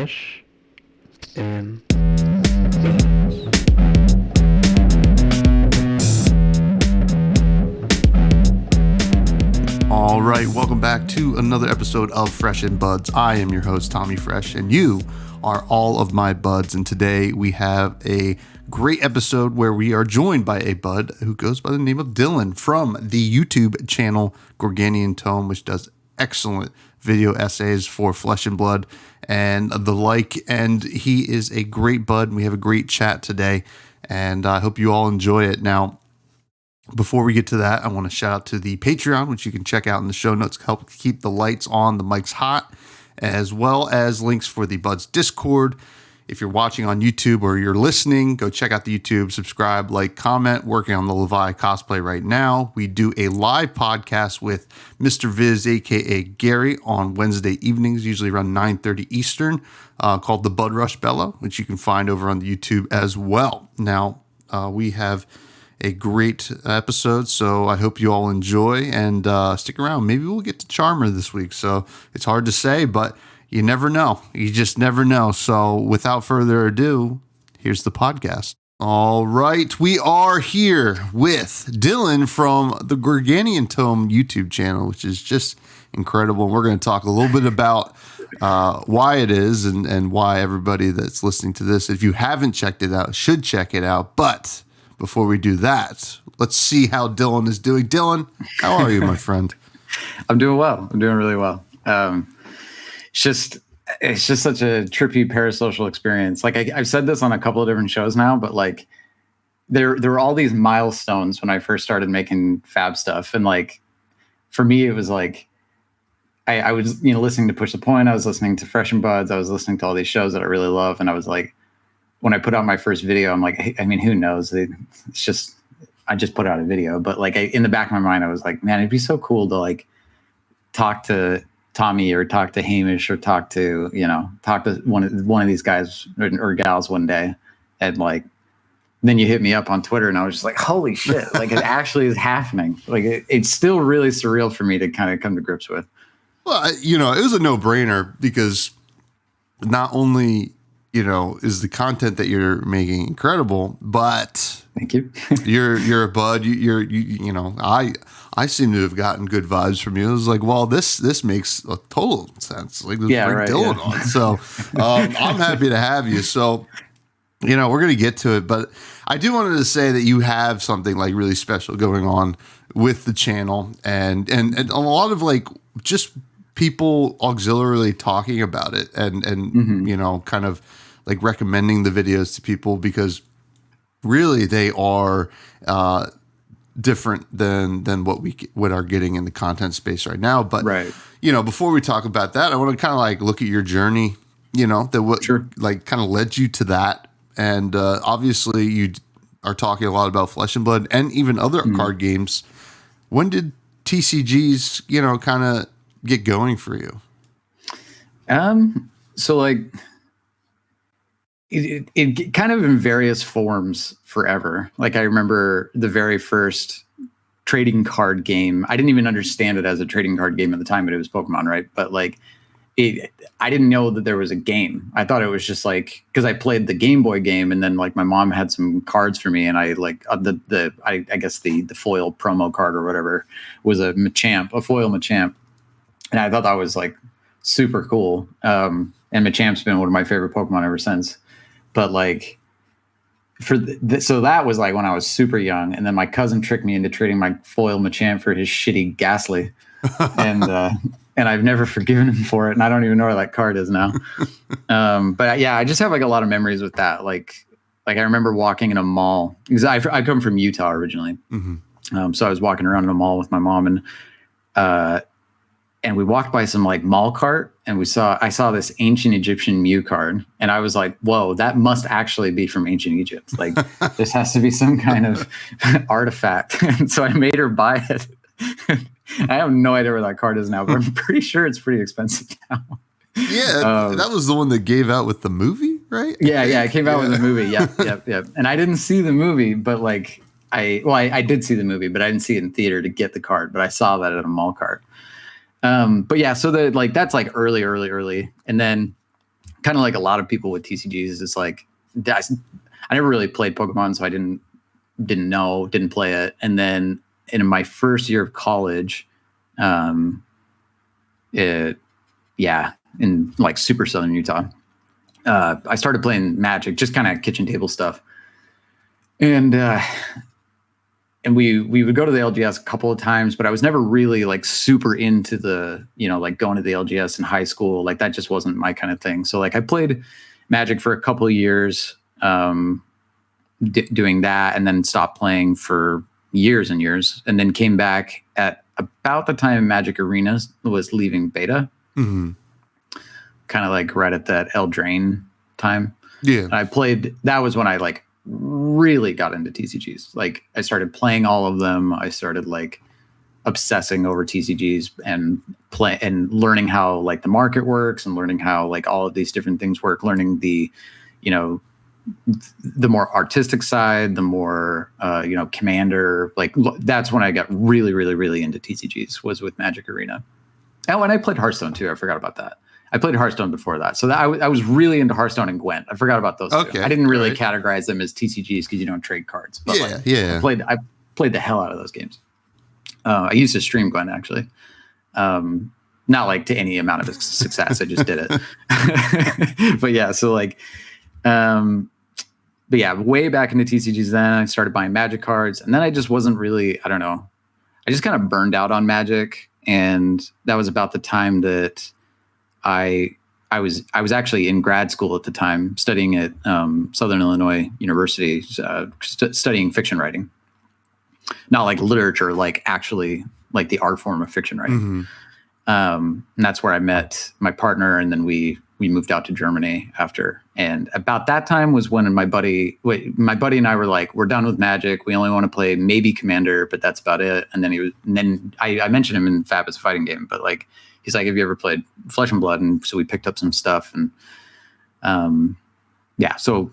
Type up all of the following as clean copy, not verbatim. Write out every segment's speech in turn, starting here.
Fresh and All right, welcome back to another episode of Fresh and Buds. I am your host, Tommy Fresh, and you are all of my buds. And today we have a great episode where we are joined by a bud who goes by the name of Dylan from the YouTube channel Gorganian Tome, which does excellent video essays for Flesh and Blood and the like. And he is a great bud. We have a great chat today, and I hope you all enjoy it. Now, before we get to that, I want to shout out to the Patreon, which you can check out in the show notes to help keep the lights on, the mics hot, as well as links for the Buds Discord. If you're watching on YouTube or you're listening, go check out the YouTube, subscribe, like, comment. Working on the Levi cosplay right now. We do a live podcast with Mr. Viz, aka Gary, on Wednesday evenings, usually around 9:30 Eastern, called the Bud Rush Bella, which you can find over on the YouTube as well. Now, we have a great episode, so I hope you all enjoy and stick around. Maybe we'll get to Charmer this week, so it's hard to say, but you never know. You just never know. So without further ado, here's the podcast. All right, we are here with Dylan from the Gorganian Tome YouTube channel, which is just incredible. We're going to talk a little bit about why it is and why everybody that's listening to this, if you haven't checked it out, should check it out. But before we do that, let's see how Dylan is doing. Dylan, how are you, my friend? I'm doing well. I'm doing really well. It's just such a trippy parasocial experience. Like I've said this on a couple of different shows now, but like there were all these milestones when I first started making FaB stuff. And like, for me, it was like, I was, listening to Push the Point. I was listening to Fresh and Buds. I was listening to all these shows that I really love. And I was like, when I put out my first video, I'm like, hey, I mean, who knows? I just put out a video, but like in the back of my mind, I was like, man, it'd be so cool to like talk to Tommy or talk to Hamish or talk to one of these guys or gals one day. And like, then you hit me up on Twitter and I was just like, holy shit, like it actually is happening. Like it's still really surreal for me to kind of come to grips with. Well, it was a no-brainer because not only is the content that you're making incredible, but thank you. you're a bud. I seem to have gotten good vibes from you. It was like, well, this makes a total sense. Like, let's bring Dylan on. So I'm happy to have you. So, we're going to get to it, but I do wanted to say that you have something like really special going on with the channel and a lot of like just people auxiliarily talking about it and kind of like recommending the videos to people because really they are different than what are getting in the content space right now. But right. Before we talk about that, I want to kind of like look at your journey, like kind of led you to that. And obviously you are talking a lot about Flesh and Blood and even other card games. When did TCGs, kind of get going for you? So like it kind of in various forms forever. Like I remember the very first trading card game. I didn't even understand it as a trading card game at the time, but it was Pokemon, right? But like I didn't know that there was a game. I thought it was just like, because I played the Game Boy game and then like my mom had some cards for me and I like I guess the foil promo card or whatever was a foil Machamp. And I thought that was like super cool. And Machamp's been one of my favorite Pokemon ever since. But like so that was like when I was super young. And then my cousin tricked me into trading my foil Machamp for his shitty Ghastly. And I've never forgiven him for it. And I don't even know where that card is now. But yeah, I just have like a lot of memories with that. Like I remember walking in a mall because I come from Utah originally. Mm-hmm. So I was walking around in a mall with my mom and we walked by some like mall cart and I saw this ancient Egyptian Mew card and I was like, whoa, that must actually be from ancient Egypt. Like this has to be some kind of artifact. And so I made her buy it. I have no idea where that card is now, but I'm pretty sure it's pretty expensive now. Yeah, that was the one that gave out with the movie, right? Yeah, it came out with the movie. Yep. And I didn't see the movie, but like I did see the movie, but I didn't see it in theater to get the card, but I saw that at a mall cart. But yeah, so that's like early. And then kind of like a lot of people with TCGs, it's like I never really played Pokemon, so I didn't play it. And then in my first year of college, in like super southern Utah, I started playing Magic, just kind of kitchen table stuff. And we would go to the LGS a couple of times, but I was never really like super into the, like going to the LGS in high school. Like that just wasn't my kind of thing. So like I played Magic for a couple of years, doing that, and then stopped playing for years and years, and then came back at about the time Magic Arena was leaving beta. Mm-hmm. Kind of like right at that Eldraine time. Yeah. And I played, that was when I like really got into TCGs. Like I started playing all of them. I started like obsessing over TCGs and learning how like the market works, and learning how like all of these different things work, learning the, the more artistic side, the more, commander, like that's when I got really, really, really into TCGs, was with Magic Arena. Oh, and I played Hearthstone too. I forgot about that. I played Hearthstone before that. So I was really into Hearthstone and Gwent. I forgot about those two. I didn't really categorize them as TCGs because you don't trade cards. But I played the hell out of those games. I used to stream Gwent, actually. Not like to any amount of success. I just did it. But yeah, so like, but yeah, way back into TCGs then. I started buying Magic cards, and then I just wasn't really, I don't know. I just kind of burned out on Magic, and that was about the time that I was actually in grad school at the time, studying at Southern Illinois University, studying fiction writing. Not like literature, like actually like the art form of fiction writing. Mm-hmm. And that's where I met my partner, and then we moved out to Germany after. And about that time was when my buddy and I were like, we're done with Magic. We only want to play maybe Commander, but that's about it. And then I mentioned him in FaB as a fighting game, but like, he's like, have you ever played Flesh and Blood? And so we picked up some stuff, and so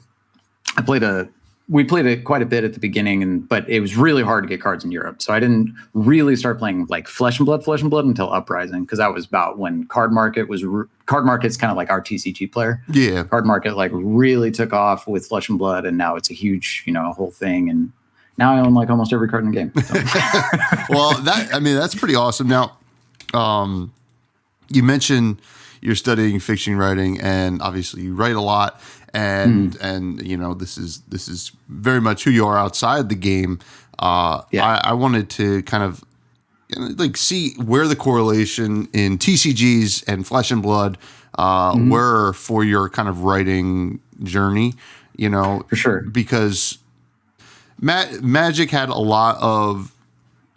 we played it quite a bit at the beginning, but it was really hard to get cards in Europe. So I didn't really start playing like Flesh and Blood until Uprising, because that was about when Card Market's kind of like our TCG player. Yeah. Card Market like really took off with Flesh and Blood, and now it's a huge, whole thing. And now I own like almost every card in the game. So. Well, that's pretty awesome. Now, you mentioned you're studying fiction writing, and obviously you write a lot, and this is very much who you are outside the game. I wanted to kind of like see where the correlation in TCGs and Flesh and Blood were for your kind of writing journey. For sure, because Magic had a lot of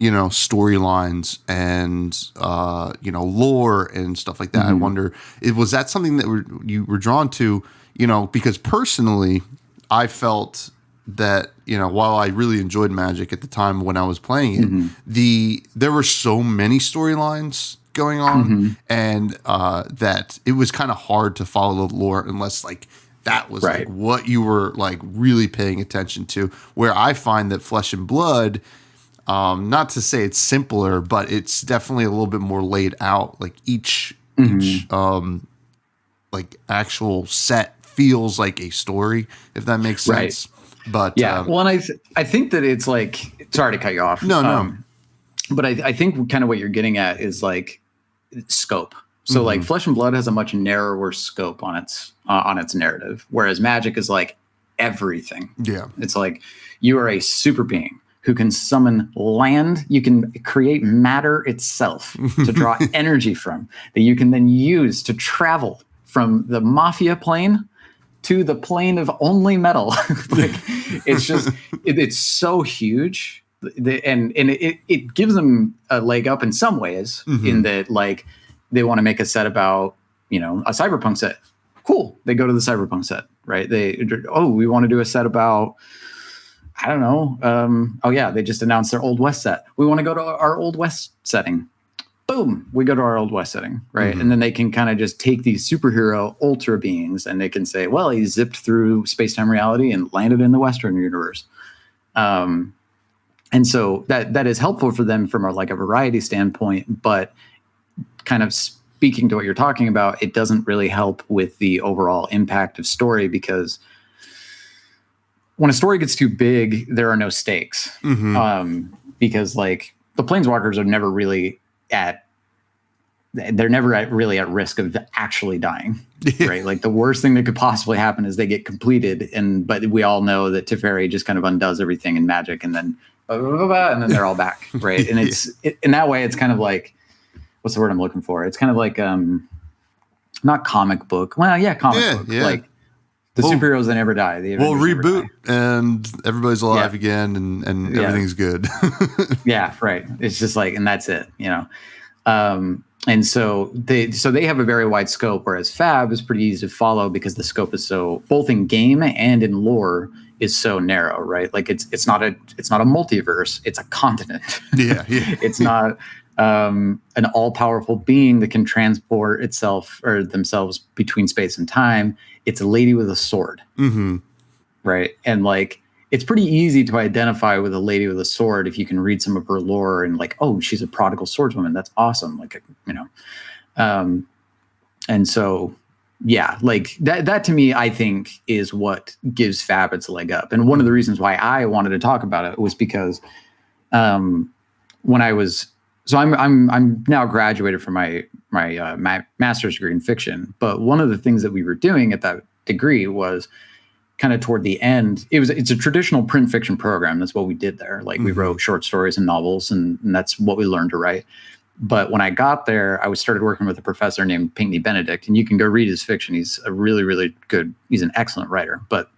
storylines and lore and stuff like that. Mm-hmm. I wonder, was that something that you were drawn to? Because personally, I felt that while I really enjoyed Magic at the time when I was playing it, there were so many storylines going on, and that it was kind of hard to follow the lore unless like that was like what you were like really paying attention to. Where I find that Flesh and Blood, not to say it's simpler, but it's definitely a little bit more laid out. Like each like actual set feels like a story, if that makes sense. But well, and I think that it's like, sorry to cut you off. No. But I think kind of what you're getting at is like scope. So like Flesh and Blood has a much narrower scope on its narrative, whereas Magic is like everything. Yeah, it's like you are a super being who can summon land. You can create matter itself to draw energy from, that you can then use to travel from the Mafia plane to the plane of only metal. Like it's just, it's so huge. And it gives them a leg up in some ways, in that like they want to make a set about, a cyberpunk set. Cool. They go to the cyberpunk set, right? We want to do a set about, I don't know. They just announced their Old West set. We want to go to our Old West setting. Boom, we go to our Old West setting, right? And then they can kind of just take these superhero ultra beings, and they can say, well, he zipped through space-time reality and landed in the Western universe. And so that is helpful for them from a variety standpoint, but kind of speaking to what you're talking about, it doesn't really help with the overall impact of story, because when a story gets too big, there are no stakes. Because like the planeswalkers are never really really at risk of actually dying, right? Like the worst thing that could possibly happen is they get completed, but we all know that Teferi just kind of undoes everything in Magic, and then they're all back, right? And in that way, it's kind of like, what's the word I'm looking for? It's kind of like not comic book. Well, yeah, comic book. Yeah. Like the superheroes that never die. We'll reboot and everybody's alive again, and everything's good. Yeah, right. It's just like, and that's it, you know. And so they have a very wide scope, whereas FaB is pretty easy to follow because the scope is so, both in game and in lore, is so narrow, right? Like it's not a multiverse, it's a continent. Yeah. It's not an all-powerful being that can transport itself or themselves between space and time. It's a lady with a sword, right? And like, it's pretty easy to identify with a lady with a sword if you can read some of her lore and like, oh, she's a prodigal swordswoman. That's awesome. Like, you know, and so, yeah, like that to me, I think is what gives FaB its leg up. And one of the reasons why I wanted to talk about it was because when I was, so I'm now graduated from my master's degree in fiction. But one of the things that we were doing at that degree was kind of toward the end, it's a traditional print fiction program. That's what we did there. Like we wrote short stories and novels, and that's what we learned to write. But when I got there, I started working with a professor named Pinckney Benedict, and you can go read his fiction. He's a really, really good, he's an excellent writer. But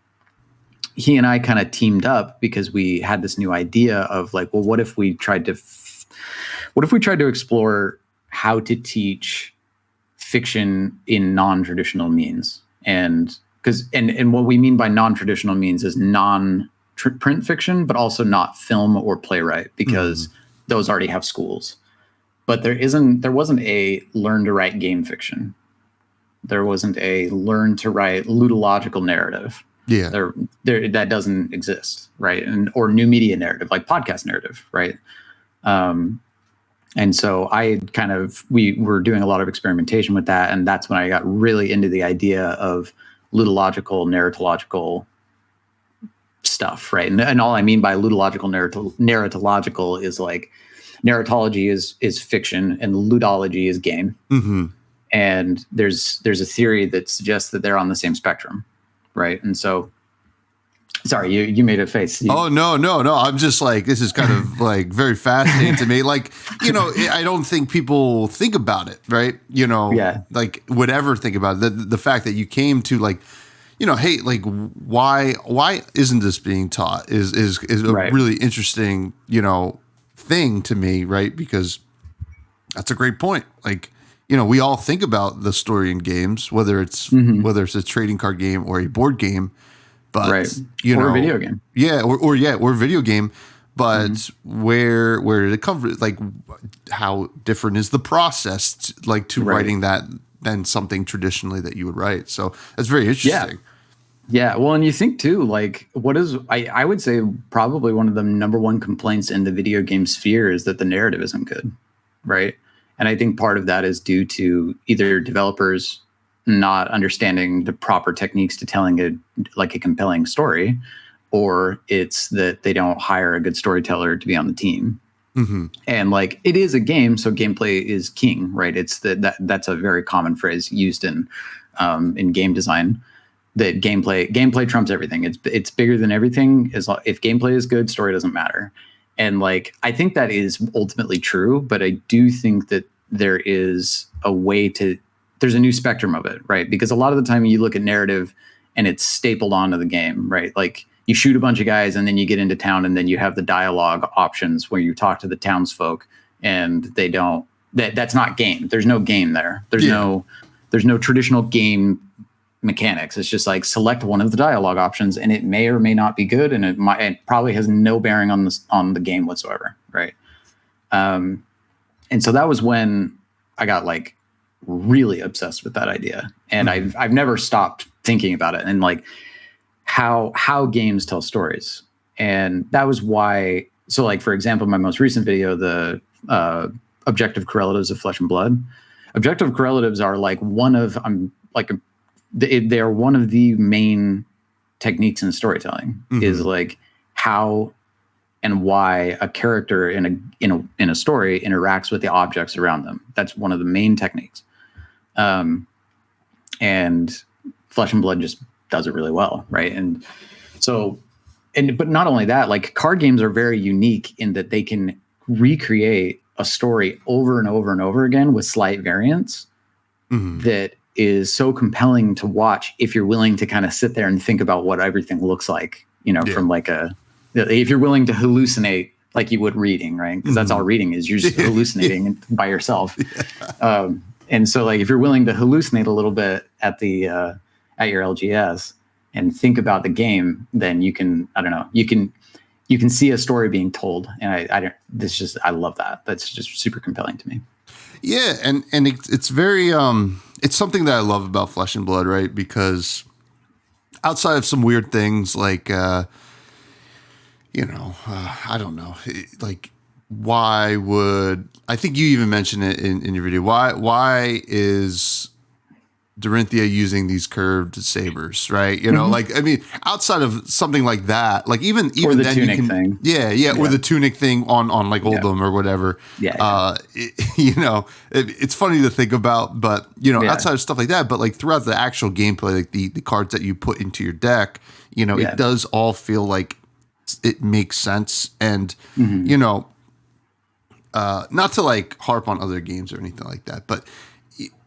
he and I kind of teamed up because we had this new idea of like, well, what if we tried to explore how to teach fiction in non-traditional means? And what we mean by non-traditional means is non-print fiction, but also not film or playwright, because those already have schools. But there wasn't a learn to write game fiction. There wasn't a learn to write ludological narrative. Yeah, there that doesn't exist, right? Or new media narrative, like podcast narrative, right? And so we were doing a lot of experimentation with that, and that's when I got really into the idea of ludological, narratological stuff, right? And all I mean by ludological, narratological is like narratology is fiction and ludology is game. And there's a theory that suggests that they're on the same spectrum, right? And so, sorry, you made a face. Oh, no. I'm just like, this is kind of like very fascinating to me. Like, you know, I don't think people think about it, right? You know, like would ever think about it. The fact that you came to like, you know, hey, like why isn't this being taught is a really interesting, you know, thing to me, right? Because that's a great point. Like, you know, we all think about the story in games, whether it's a trading card game or a board game. But you know, or a video game, or a video game. But where did it come from? Like, how different is the process to writing that than something traditionally that you would write? So that's very interesting. Yeah. Well, and you think too, like, what is I would say probably one of the number one complaints in the video game sphere is that the narrative isn't good, right? And I think part of that is due to either developers not understanding the proper techniques to telling a compelling story, or it's that they don't hire a good storyteller to be on the team. And like, it is a game, so gameplay is king, right? It's that's a very common phrase used in game design, that gameplay trumps everything. It's bigger than everything. If gameplay is good, story doesn't matter. And like, I think that is ultimately true, but I do think that there's a new spectrum of it, right? Because a lot of the time you look at narrative and it's stapled onto the game, right? Like you shoot a bunch of guys and then you get into town and then you have the dialogue options where you talk to the townsfolk and that's not game. There's no game there. There's no traditional game mechanics. It's just like select one of the dialogue options and it may or may not be good. And it probably has no bearing on the game whatsoever. Right. And so that was when I got like really obsessed with that idea, and I've never stopped thinking about it and like how games tell stories. And that was why. So like, for example, my most recent video, the objective correlatives of Flesh and Blood, objective correlatives are like one of they're one of the main techniques in storytelling. Is like how and why a character in a story interacts with the objects around them. That's one of the main techniques. And Flesh and Blood just does it really well, right? And so, but not only that, like card games are very unique in that they can recreate a story over and over and over again with slight variants that is so compelling to watch if you're willing to kind of sit there and think about what everything looks like, from like if you're willing to hallucinate like you would reading, right? Because that's all reading is. You're just hallucinating by yourself. And so like if you're willing to hallucinate a little bit at the at your LGS and think about the game, then you can, I don't know, you can see a story being told. And I love that. That's just super compelling to me. Yeah, and it's very it's something that I love about Flesh and Blood, right? Because outside of some weird things like I don't know, like why would, I think you even mentioned it in your video, why is Dorinthia using these curved sabers, right? Like, I mean, outside of something like that, like even or the then tunic you can, thing. Yeah, or the tunic thing on like Oldham or whatever. It's funny to think about, but outside of stuff like that, but like throughout the actual gameplay, like the cards that you put into your deck, it does all feel like it makes sense. And not to like harp on other games or anything like that, but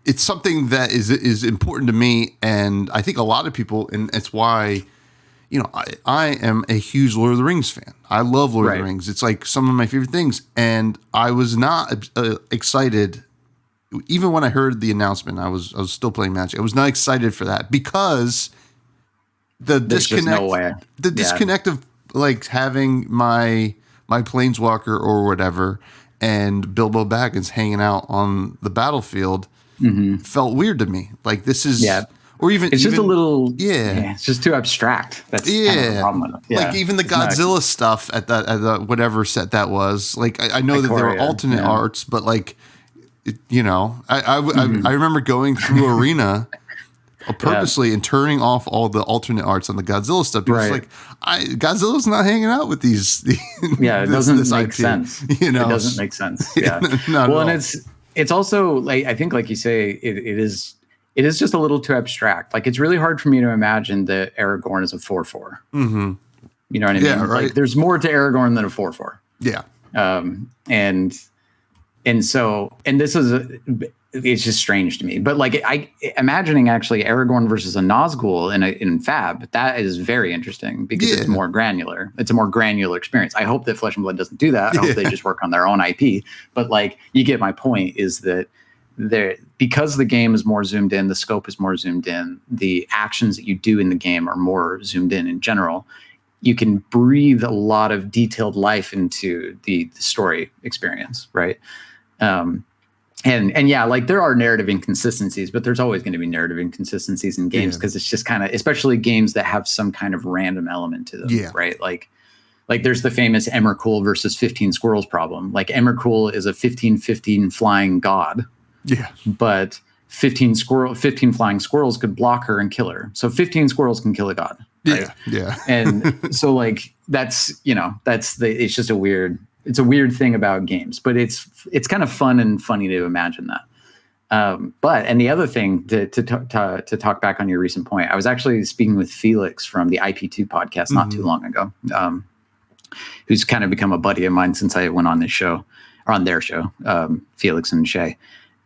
it's something that is important to me, and I think a lot of people, and it's why, I am a huge Lord of the Rings fan. I love Lord of the Rings. It's like some of my favorite things, and I was not excited, even when I heard the announcement. I was still playing Magic. I was not excited for that because There's disconnect, no way. disconnect of like having my Planeswalker or whatever, and Bilbo Baggins hanging out on the battlefield. Felt weird to me. Like this is, or even it's just a little, yeah, it's just too abstract. That's kind of the problem with it. Like even the Godzilla stuff at the whatever set that was. Like I know that there were alternate arts, but like, I remember going through Arena purposely and turning off all the alternate arts on the Godzilla stuff because like Godzilla's not hanging out with these. It doesn't make sense. It doesn't make sense. Yeah. Well, and it's also like, I think like you say, it is just a little too abstract. Like it's really hard for me to imagine that Aragorn is a 4/4. You know what I mean? Yeah, right. Like there's more to Aragorn than a 4/4. Yeah. And so this is it's just strange to me. But like imagining actually Aragorn versus a Nazgul in FaB, that is very interesting because it's more granular. It's a more granular experience. I hope that Flesh and Blood doesn't do that. I hope they just work on their own IP. But like you get my point is that because the game is more zoomed in, the scope is more zoomed in, the actions that you do in the game are more zoomed in general. You can breathe a lot of detailed life into the story experience, right? And yeah, like there are narrative inconsistencies, but there's always going to be narrative inconsistencies in games because it's just kind of, especially games that have some kind of random element to them, right? Like there's the famous Emrakul versus 15 squirrels problem. Like Emrakul is a 15/15 flying god, but 15 flying squirrels could block her and kill her. So 15 squirrels can kill a god, right? And so like it's just it's a weird thing about games, but it's kind of fun and funny to imagine that. And the other thing to talk back on your recent point, I was actually speaking with Felix from the IP2 podcast not too long ago, who's kind of become a buddy of mine since I went on this show or on their show, Felix and Shay.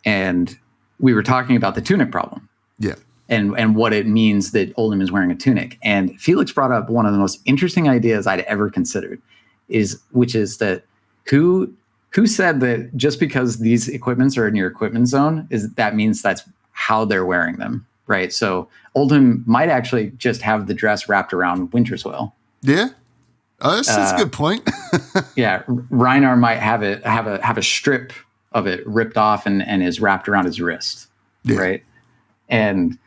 And we were talking about the tunic problem. Yeah. And what it means that Oldham is wearing a tunic. And Felix brought up one of the most interesting ideas I'd ever considered, which is that who said that just because these equipments are in your equipment zone that means that's how they're wearing them, right? So Oldham might actually just have the dress wrapped around Wintersoil. Yeah. Oh, that's a good point. Yeah, Reinar might have a strip of it ripped off and is wrapped around his wrist, right? And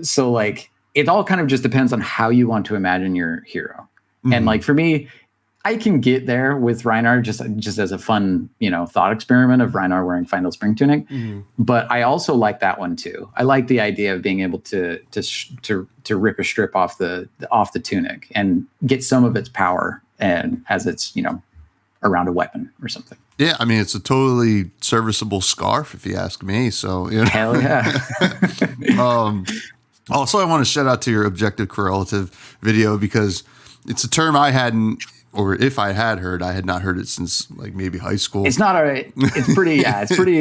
so like it all kind of just depends on how you want to imagine your hero. And like for me, I can get there with Rhinar just as a fun, thought experiment of Rhinar wearing Final Spring Tunic. But I also like that one too. I like the idea of being able to rip a strip off the tunic and get some of its power and as it's around a weapon or something. Yeah, I mean it's a totally serviceable scarf if you ask me. So hell yeah. Also, I want to shout out to your objective correlative video because it's a term I hadn't. Or if I had heard, I had not heard it since like maybe high school. It's not it's pretty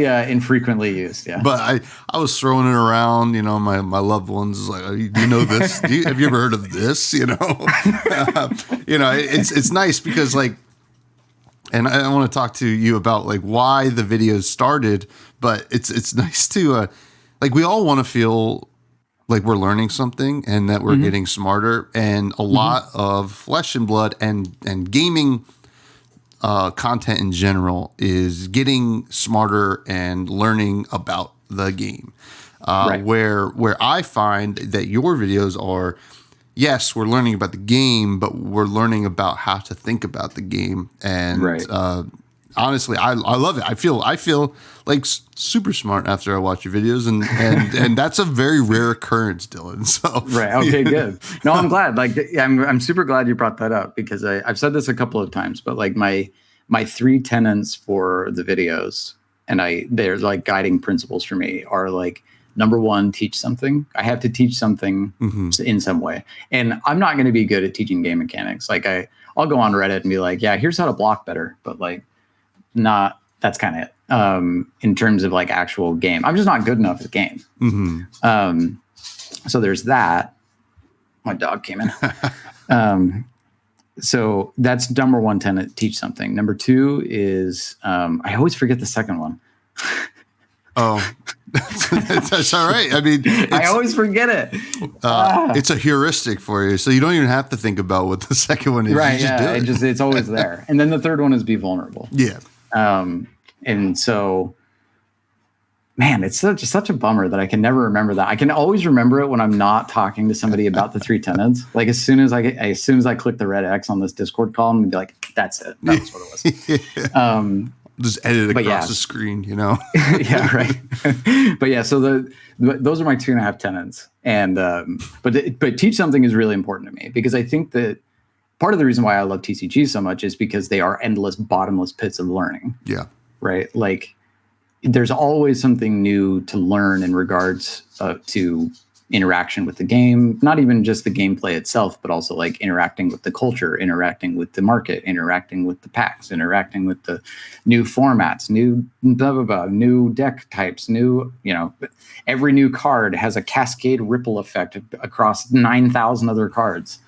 infrequently used. Yeah. But I was throwing it around, my loved ones like, do you know this? Have you ever heard of this? It's nice because like, and I want to talk to you about like why the videos started, but it's nice to like we all want to feel like we're learning something and that we're getting smarter, and a lot of Flesh and Blood and gaming content in general is getting smarter and learning about the game. Right. Where I find that your videos are, yes, we're learning about the game, but we're learning about how to think about the game. And honestly, I love it. I feel like super smart after I watch your videos, and that's a very rare occurrence, Dylan. So right, okay, good. No, I'm glad. Like, I'm super glad you brought that up because I've said this a couple of times, but like my 3 tenets for the videos, and they're like guiding principles for me are like, number 1, teach something. I have to teach something in some way, and I'm not going to be good at teaching game mechanics. Like I'll go on Reddit and be like, yeah, here's how to block better, but like. That's kind of it in terms of like actual game. I'm just not good enough at the game. So there's that. My dog came in. So that's number 1 tenet, teach something. Number 2 is I always forget the second one. Oh, that's all right. I mean, I always forget it. It's a heuristic for you, so you don't even have to think about what the second one is. Right? You just do it. It's always there. And then the third one is be vulnerable. Yeah. And so, man, it's such a bummer that I can never remember that. I can always remember it when I'm not talking to somebody about the 3 tenets. Like as soon as I click the red X on this Discord call, I'm gonna be like, that's it. That's what it was. Yeah. Just edit it across the screen, Yeah, right. But yeah, so those are my 2.5 tenets, and but teach something is really important to me because I think that part of the reason why I love TCG so much is because they are endless, bottomless pits of learning. Yeah. Right. Like there's always something new to learn in regards to interaction with the game, not even just the gameplay itself, but also like interacting with the culture, interacting with the market, interacting with the packs, interacting with the new formats, new blah, blah, blah, new deck types, every new card has a cascade ripple effect across 9,000 other cards.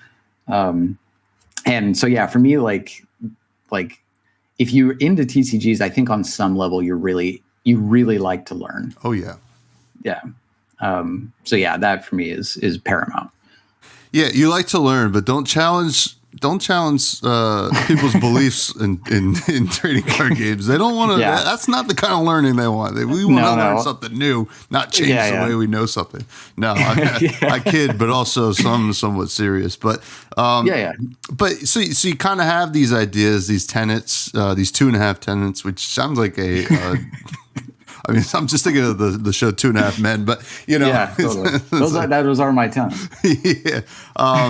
And so, yeah, for me, like if you're into TCGs, I think on some level you really like to learn. Oh yeah. Yeah. So yeah, that for me is paramount. Yeah, you like to learn, but don't challenge people's beliefs in trading card games. They don't want to. Yeah. That's not the kind of learning they want. We want to learn something new, not change the way we know something. No, I kid, but also somewhat serious. But But so you kind of have these ideas, these tenets, these 2.5 tenets, which sounds like a. I mean, I'm just thinking of the show 2.5 Men, but yeah, totally. Those are my tenets. Yeah.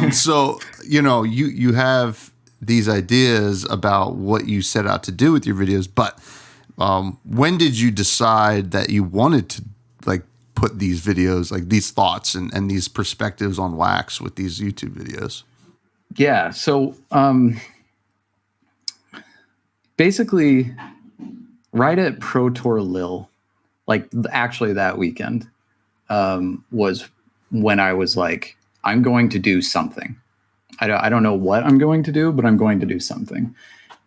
So you have these ideas about what you set out to do with your videos, but when did you decide that you wanted to like put these videos, like these thoughts and these perspectives on wax with these YouTube videos? Yeah. So basically, right at Pro Tour Lille. Like actually that weekend was when I was like, I'm going to do something. I don't know what I'm going to do, but I'm going to do something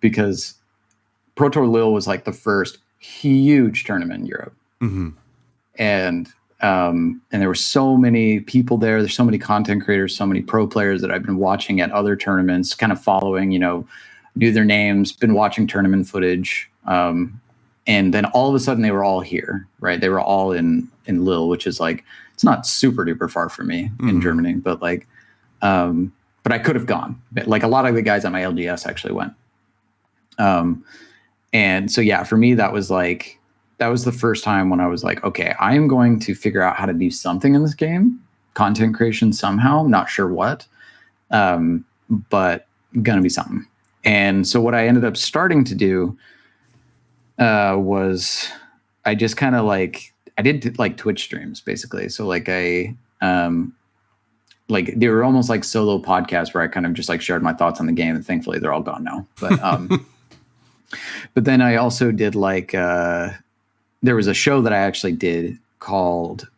because Pro Tour Lille was like the first huge tournament in Europe. Mm-hmm. And there were so many people there. There's so many content creators, so many pro players that I've been watching at other tournaments, kind of following, knew their names, been watching tournament footage. And then all of a sudden they were all here, right? They were all in Lille, which is like, it's not super duper far from me in Germany, but like, but I could have gone. Like a lot of the guys at my LGS actually went. And so, yeah, for me, that was the first time when I was like, okay, I am going to figure out how to do something in this game, content creation somehow, not sure what, but gonna be something. And so what I ended up starting to do was I just kind of I did like Twitch streams basically. So like they were almost like solo podcasts where I kind of just like shared my thoughts on the game, and thankfully they're all gone now. But but then I also did there was a show that I actually did called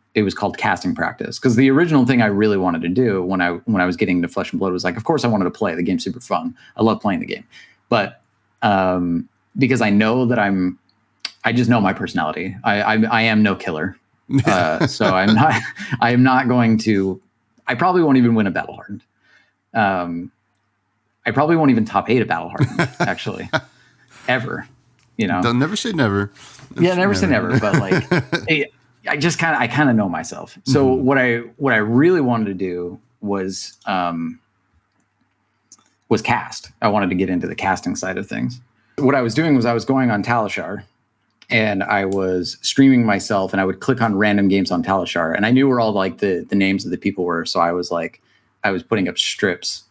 Casting Practice, because the original thing I really wanted to do when I was getting into Flesh and Blood was like, of course I wanted to play the game. Super fun. I love playing the game, but because I know that I just know my personality. I am no killer, so I am not going to. I probably won't even win a Battle Hardened. I probably won't even top 8 a Battle Hardened actually, ever. Don't never say never. Never say never. But like, I kind of know myself. So what I really wanted to do was cast. I wanted to get into the casting side of things. What I was doing was I was going on Talishar, and I was streaming myself, and I would click on random games on Talishar, and I knew where all like the names of the people were. So I was putting up strips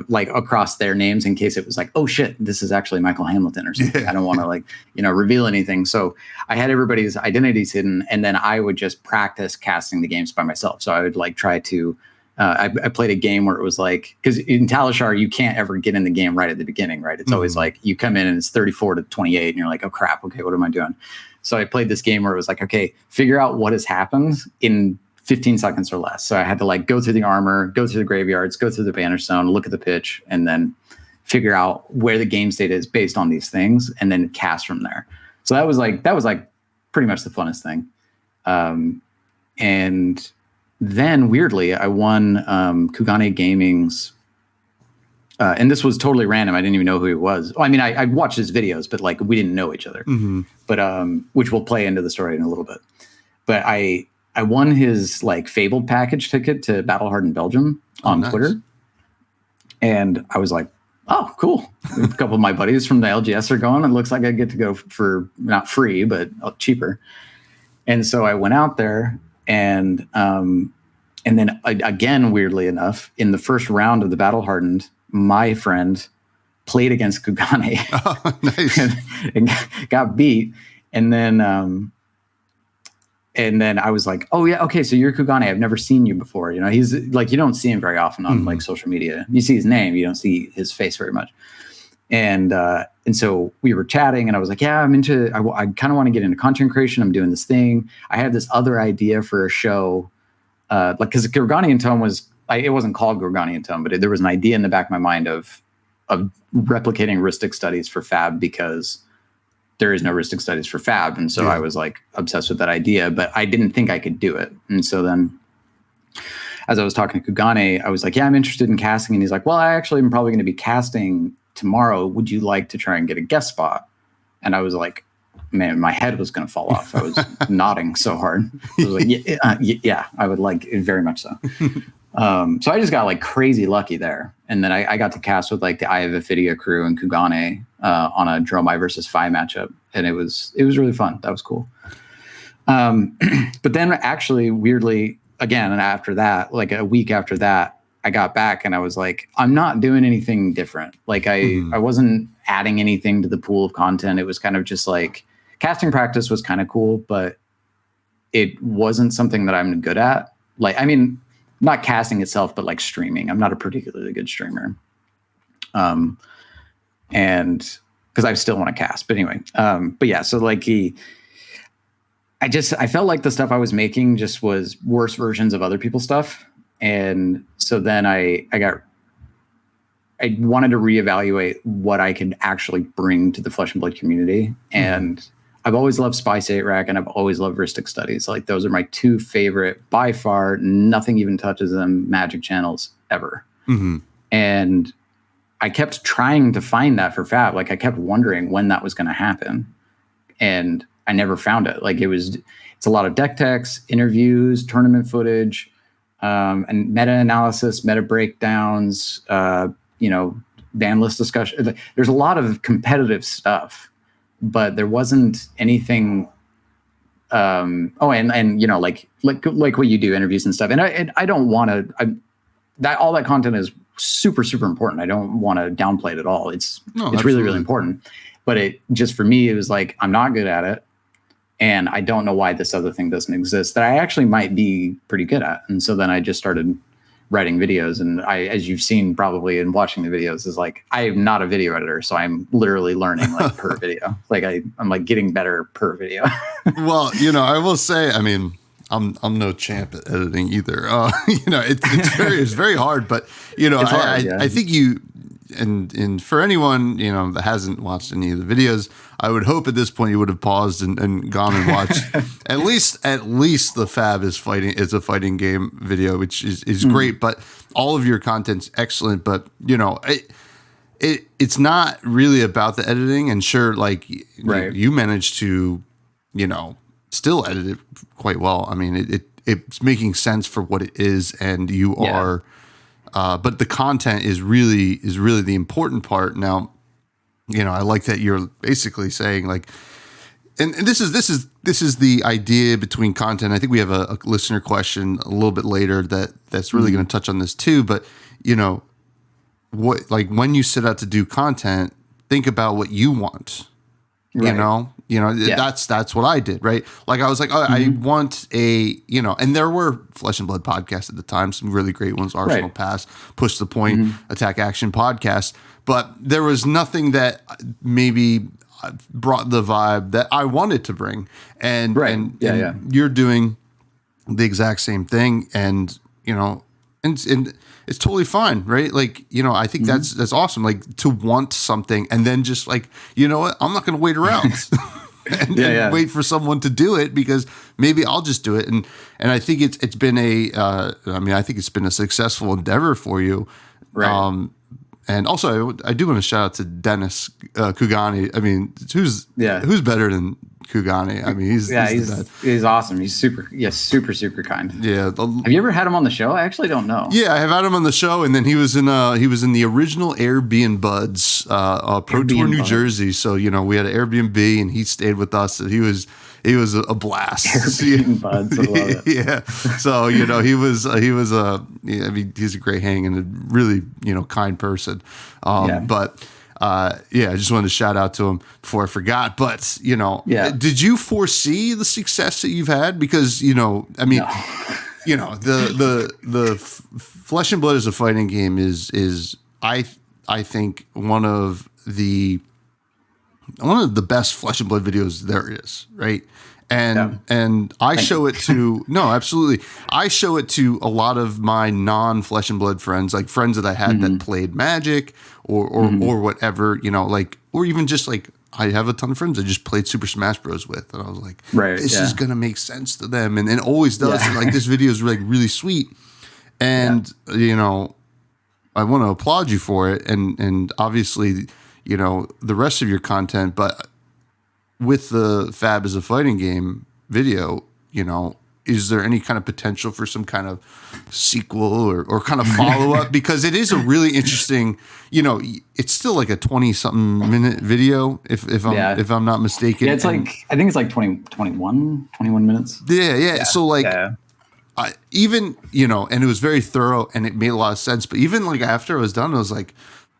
like across their names in case it was like, oh shit, this is actually Michael Hamilton or something. I don't want to reveal anything. So I had everybody's identities hidden, and then I would just practice casting the games by myself. So I would like try to, I played a game where it was like, because in Talishar, you can't ever get in the game right at the beginning, right? It's always like you come in and it's 34-28 and you're like, oh crap, okay, what am I doing? So I played this game where it was like, okay, figure out what has happened in 15 seconds or less. So I had to like go through the armor, go through the graveyards, go through the banner stone, look at the pitch, and then figure out where the game state is based on these things, and then cast from there. So that was like pretty much the funnest thing. And then weirdly, I won Kugane Gaming's, and this was totally random. I didn't even know who he was. Well, I mean, I watched his videos, but like we didn't know each other. But which will play into the story in a little bit. But I won his like Fabled package ticket to Battle Hardened Belgium on Twitter. And I was like, oh, cool. A couple of my buddies from the LGS are going. It looks like I get to go for not free, but cheaper. And so I went out there, and then again, weirdly enough, in the first round of the Battle Hardened, my friend played against Kugane and got beat. And then I was like, oh yeah, okay, so you're Kugane. I've never seen you before. He's like, you don't see him very often on like social media. You see his name, you don't see his face very much. And so we were chatting, and I was like, yeah, I kind of want to get into content creation. I'm doing this thing. I had this other idea for a show, because Gorganian Tome it wasn't called Gorganian Tome, but there was an idea in the back of my mind of replicating heuristic studies for FaB, because there is no heuristic studies for FaB. And so I was like obsessed with that idea, but I didn't think I could do it. And so then as I was talking to Kugane, I was like, yeah, I'm interested in casting. And he's like, well, I actually am probably going to be casting tomorrow. Would you like to try and get a guest spot? And I was like, man, my head was going to fall off. I was nodding so hard. I was like, yeah, I would like it very much so. So I just got like crazy lucky there. And then I got to cast with like the Eye of Ophidia crew and Kugane on a Dromai versus FaB matchup. And it was really fun. That was cool. But then actually weirdly, again, and after that, like a week after that, I got back and I was like, I'm not doing anything different. Like I wasn't adding anything to the pool of content. It was kind of just like casting practice was kind of cool, but it wasn't something that I'm good at. Like, I mean, not casting itself, but like streaming. I'm not a particularly good streamer. And because I still want to cast, but anyway, but yeah, so like I felt like the stuff I was making just was worse versions of other people's stuff. And so then I wanted to reevaluate what I could actually bring to the Flesh and Blood community. And I've always loved Spice 8 Rack, and I've always loved heuristic studies. Like those are my two favorite, by far, nothing even touches them, Magic channels ever. And I kept trying to find that for FaB. Like I kept wondering when that was going to happen, and I never found it. Like it's a lot of deck techs, interviews, tournament footage, and meta analysis, meta breakdowns, ban list discussion. There's a lot of competitive stuff, but there wasn't anything. And you know, like what you do, interviews and stuff. And I don't want to. That all that content is super important. I don't want to downplay it at all. It's really important. But it just, for me, it was like, I'm not good at it, and I don't know why this other thing doesn't exist that I actually might be pretty good at. And so then I just started writing videos, and as you've seen probably in watching the videos, is like, I am not a video editor, so I'm literally learning like per video. Like I'm like getting better per video. Well, you know, I will say, I mean, I'm no champ at editing either. You know, it's very hard, but you know, I think you. And for anyone, you know, that hasn't watched any of the videos, I would hope at this point you would have paused and gone and watched at least the FaB is a fighting game video, which is great. But all of your content's excellent. But you know, it's not really about the editing. And sure, like you managed to, you know, still edit it quite well. I mean, it's making sense for what it is, and you are. But the content is really the important part. Now, you know, I like that you're basically saying like, and this is the idea between content. I think we have a listener question a little bit later that's really going to touch on this too. But you know, what, like when you set out to do content, think about what you want. Right. You know, that's what I did, right? Like I was like, I want a, you know, and there were Flesh and Blood podcasts at the time, some really great ones, Arsenal Pass, Push the Point, Attack Action podcast, but there was nothing that maybe brought the vibe that I wanted to bring. And you're doing the exact same thing, and you know, and it's totally fine, right? Like, you know, I think that's awesome. Like to want something and then just like, you know what, I'm not going to wait around and wait for someone to do it, because maybe I'll just do it. And I think it's been I think it's been a successful endeavor for you. Right. And also I do want to shout out to Dennis Kugani. I mean, who's better than Kugani? I mean, he's awesome. He's super kind. Yeah. Have you ever had him on the show? I actually don't know. Yeah, I have had him on the show, and then he was in the original Airbnb Buds Pro Tour New Jersey. So you know, we had an Airbnb, and he stayed with us, and he was a blast. Airbnb Buds, I love it. Yeah. So you know, he's a great hang and a really, you know, kind person. But. I just wanted to shout out to him before I forgot. But, you know, did you foresee the success that you've had? Because, you know, I mean, you know, the Flesh and Blood as a fighting game is I think one of the best Flesh and Blood videos there is, right? And I show it to absolutely. I show it to a lot of my non-Flesh and Blood friends, like friends that I had that played Magic or whatever, you know, like, or even just like, I have a ton of friends I just played Super Smash Bros. With, and I was like, this is gonna make sense to them, and it always does. And like, this video is like really sweet, and you know, I want to applaud you for it, and obviously, you know, the rest of your content, but with the FaB as a fighting game video, you know, is there any kind of potential for some kind of sequel or kind of follow up? Because it is a really interesting, you know, it's still like a 20-something minute video, if I'm not mistaken. Yeah, it's like, I think it's like 21 minutes. Yeah. So like, even, you know, and it was very thorough and it made a lot of sense. But even like after I was done, I was like,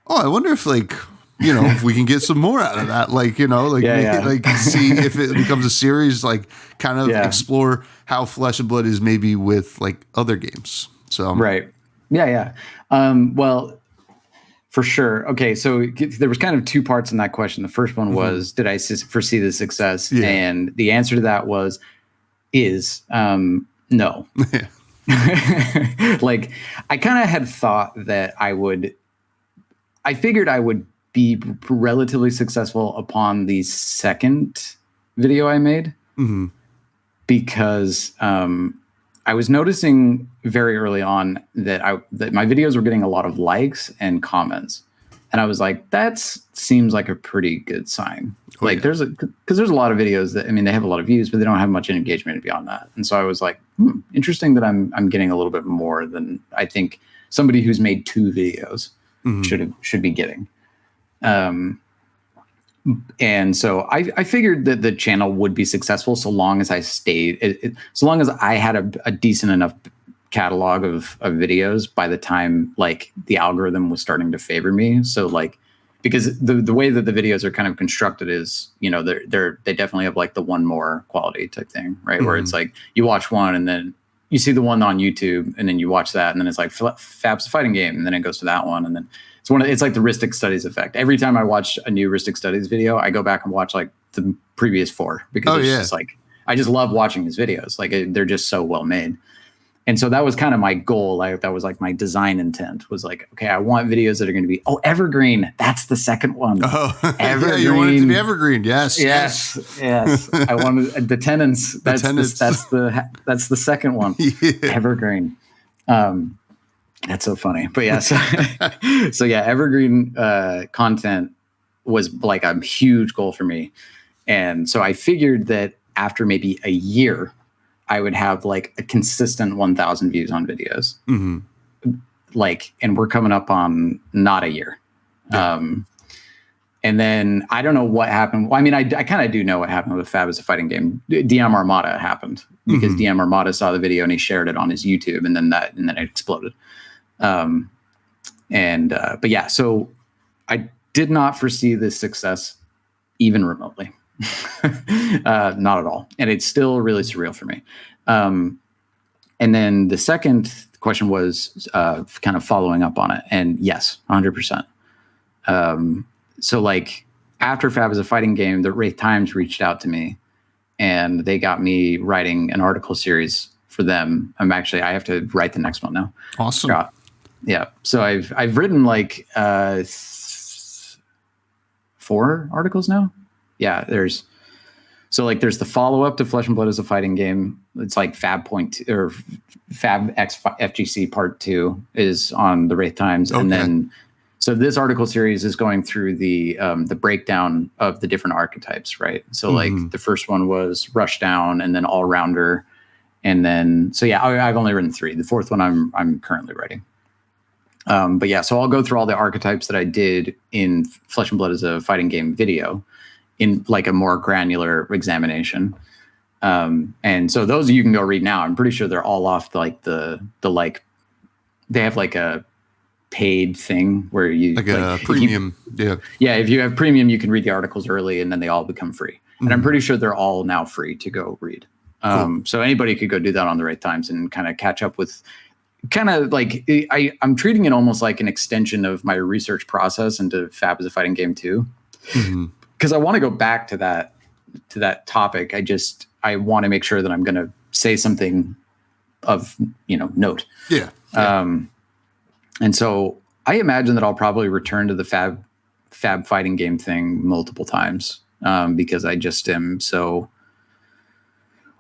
oh, I wonder if like, you know, if we can get some more out of that, like, you know, like, like see if it becomes a series, like kind of explore how Flesh and Blood is maybe with like other games. So, right. Yeah. Well, for sure. Okay. So there was kind of two parts in that question. The first one was, did I foresee the success? Yeah. And the answer to that no. Like I kind of had thought that I figured I would be relatively successful upon the second video I made, because I was noticing very early on that my videos were getting a lot of likes and comments, and I was like, that seems like a pretty good sign. There's a lot of videos that, I mean, they have a lot of views, but they don't have much engagement beyond that. And so I was like, interesting that I'm getting a little bit more than I think somebody who's made 2 videos should be getting. And so I figured that the channel would be successful so long as I stayed, so long as I had a decent enough catalog of videos by the time like the algorithm was starting to favor me. So like, because the way that the videos are kind of constructed is, you know, they definitely have like the one more quality type thing, right? Where it's like you watch one and then you see the one on YouTube and then you watch that and then it's like FaB's a fighting game and then it goes to that one and then it's like the Ristic Studies effect. Every time I watch a new Ristic Studies video, I go back and watch like the previous 4 because just like I just love watching his videos. Like they're just so well made. And so that was kind of my goal. That was like my design intent was like, okay, I want videos that are going to be, evergreen. That's the second one. Oh, evergreen. Yeah, you want it to be evergreen. Yes. I wanted the tenants. That's the second one. Yeah. Evergreen. That's so funny. But yeah, so yeah, evergreen content was like a huge goal for me. And so I figured that after maybe a year, I would have like a consistent 1,000 views on videos. Like, and we're coming up on not a year. Yeah. And then I don't know what happened. Well, I mean, I kind of do know what happened with FaB as a fighting game. DM Armada happened because DM Armada saw the video and he shared it on his YouTube and then it exploded. But yeah, so I did not foresee this success even remotely. Not at all. And it's still really surreal for me. And then the second question was kind of following up on it. And yes, 100%. So like after FaB as a fighting game, the Wraith Times reached out to me and they got me writing an article series for them. I have to write the next one now. Awesome. Yeah. So I've written like 4 articles now. Yeah, there's the follow-up to Flesh and Blood as a fighting game. It's like FaB X FGC Part 2 is on the Wraith Times. Okay. And then, so this article series is going through the breakdown of the different archetypes, right? So like the first one was Rushdown and then All-Rounder. And then, so yeah, I've only written 3. The 4th one I'm currently writing. But yeah, so I'll go through all the archetypes that I did in Flesh and Blood as a fighting game video in like a more granular examination. And so those you can go read now. I'm pretty sure they're all off like the like, they have like a paid thing where you like a premium. If you have premium, you can read the articles early and then they all become free. And I'm pretty sure they're all now free to go read. Cool. So anybody could go do that on the Wraith Times and kind of catch up with kind of like, I'm treating it almost like an extension of my research process into FaB as a fighting game too. Because I want to go back to that topic. I want to make sure that I'm going to say something of, note. Yeah. And so I imagine that I'll probably return to the FaB fighting game thing multiple times because I just am so,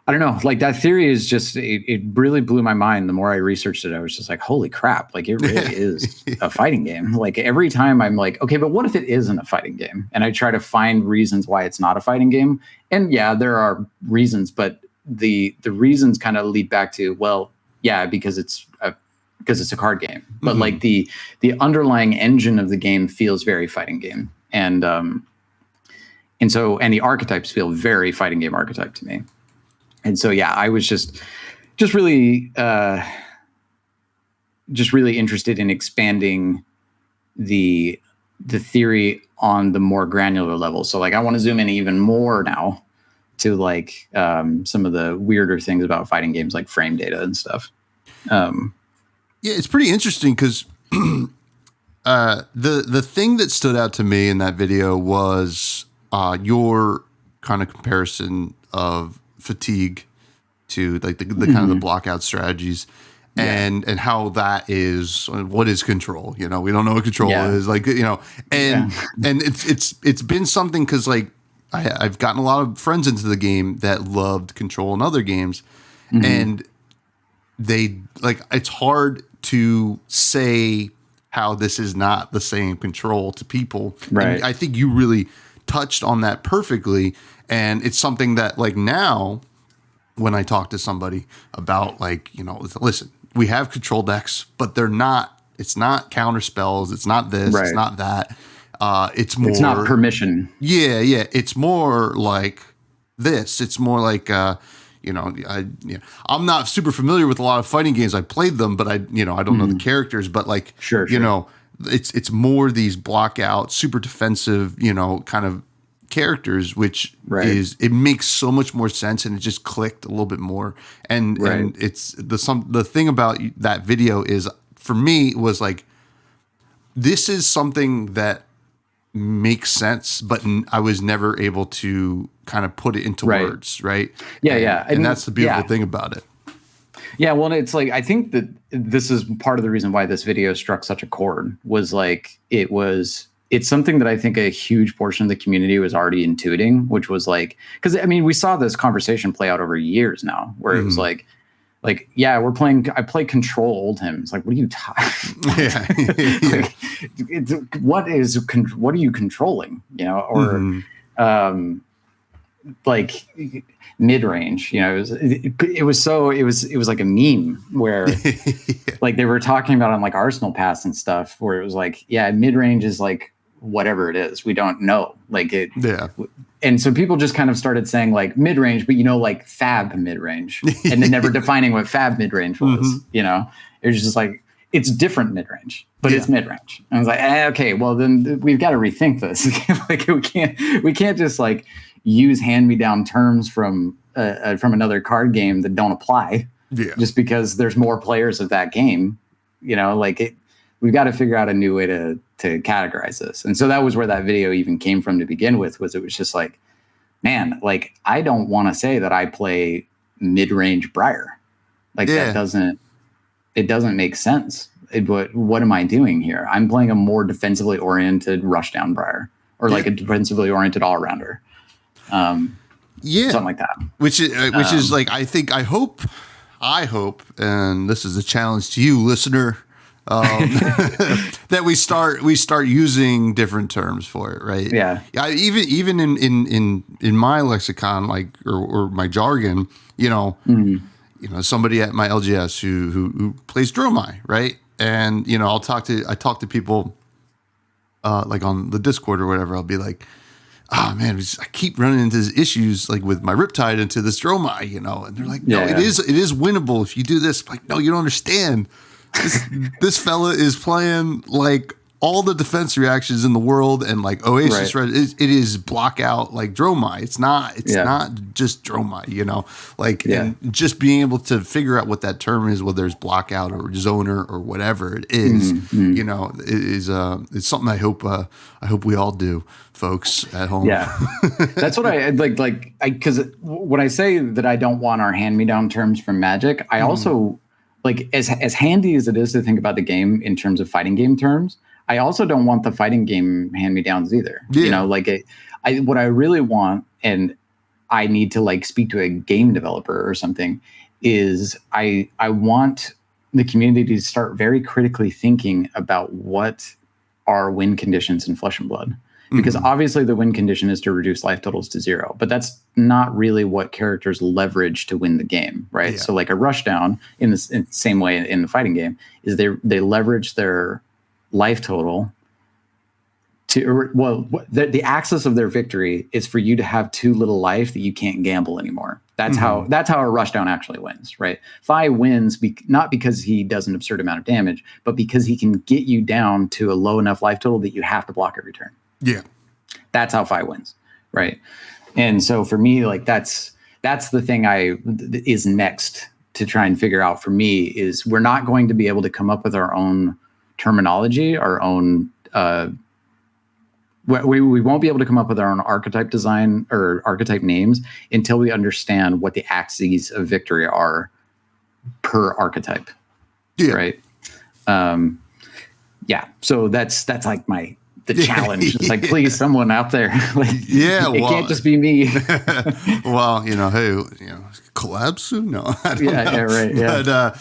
I don't know, like that theory is just, it really blew my mind. The more I researched it, I was just like, holy crap, like it really is a fighting game. Like every time I'm like, okay, but what if it isn't a fighting game? And I try to find reasons why it's not a fighting game. And yeah, there are reasons, but the reasons kind of lead back to, well, yeah, because it's a card game. But like the underlying engine of the game feels very fighting game. And the archetypes feel very fighting game archetype to me. And so, yeah, I was just really interested in expanding the theory on the more granular level. So like, I want to zoom in even more now to like some of the weirder things about fighting games, like frame data and stuff. Yeah, it's pretty interesting because the thing that stood out to me in that video was your kind of comparison of fatigue to like the kind of the blockout strategies and how that is, what is control, we don't know what control is, like, and it's been something because like I've gotten a lot of friends into the game that loved control in other games and they like, it's hard to say how this is not the same control to people. Right. And I think you really touched on that perfectly. And it's something that like now when I talk to somebody about like, listen, we have control decks, but they're not It's not counter spells. It's not this. It's Right. not that. It's more. It's not permission. Yeah, yeah. It's more like this. It's more like I'm not super familiar with a lot of fighting games. I played them, but I don't know the characters. But like, Sure. it's more these block out, super defensive, kind of characters, which it makes so much more sense, and it just clicked a little bit more. And it's the thing about that video is, for me, was like, this is something that makes sense, but I was never able to kind of put it into words, right? Yeah. And that's the beautiful thing about it. Yeah, well, it's like, I think that this is part of the reason why this video struck such a chord, was like, it's something that I think a huge portion of the community was already intuiting, which was like, because I mean, we saw this conversation play out over years now, where it was like, yeah, I play Control Old Him. It's like, what are you talking? What are you controlling? Or like mid range. It was like a meme where like they were talking about on like Arsenal Pass and stuff, where it was like, yeah, mid range is like whatever it is, we don't know, like it. Yeah. And so people just kind of started saying like mid range, but like FaB mid range, and then never defining what FaB mid range was. It was just like, it's different mid range, but it's mid range. And I was like, okay, well then we've got to rethink this. Like we can't just like use hand me down terms from another card game that don't apply. Yeah. Just because there's more players of that game, we've got to figure out a new way to categorize this. And so that was where that video even came from to begin with, was it was just like, man, like, I don't want to say that I play mid-range Briar. Like that doesn't make sense. What am I doing here? I'm playing a more defensively oriented rushdown Briar, or like a defensively oriented all-rounder. Something like that. Which is like, I hope, and this is a challenge to you, listener, that we start using different terms for it, right? Yeah. Even in my lexicon, like, or my jargon, somebody at my LGS who plays Dromai, right? And I talk to people like on the Discord or whatever. I'll be like, oh man, I keep running into these issues like with my Riptide into this Dromai, and they're like, no, it is winnable if you do this. I'm like, no, you don't understand. This fella is playing like all the defense reactions in the world, and like Oasis, right? It is block out like Dromai. It's not just Dromai, and just being able to figure out what that term is, whether it's block out or zoner or whatever it is, it's something I hope we all do, folks at home. Yeah, that's what I like. Because when I say that I don't want our hand-me-down terms from Magic, I also like, as handy as it is to think about the game in terms of fighting game terms, I also don't want the fighting game hand-me-downs either. Yeah. What I really want, and I need to like speak to a game developer or something, is I want the community to start very critically thinking about what are win conditions in Flesh and Blood. Because obviously the win condition is to reduce life totals to 0, but that's not really what characters leverage to win the game, right? Yeah. So like a rushdown in the same way in the fighting game is they leverage their life total the axis of their victory is for you to have too little life that you can't gamble anymore. That's how a rushdown actually wins, right? FaB wins not because he does an absurd amount of damage, but because he can get you down to a low enough life total that you have to block every turn. Yeah. That's how FaB wins, right? And so for me, like that's the thing is next to try and figure out for me is we're not going to be able to come up with our own terminology, our own we won't be able to come up with our own archetype design or archetype names until we understand what the axes of victory are per archetype. Yeah. Right. So that's like the challenge. It's like, please, someone out there, like, it can't just be me. Well, hey, collab soon? No, I don't know. Right. Yeah. But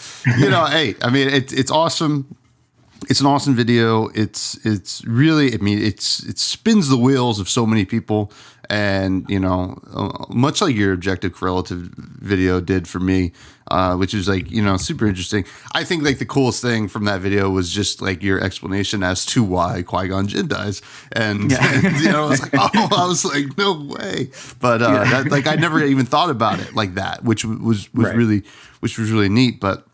hey, I mean, it's awesome. It's an awesome video. It's really, I mean, it spins the wheels of so many people, and much like your objective correlative video did for me, which is like super interesting. I think like the coolest thing from that video was just like your explanation as to why Qui-Gon Jinn dies, and, I was like, I was like, no way, but that, like I never even thought about it like that, which was Right. really neat, but.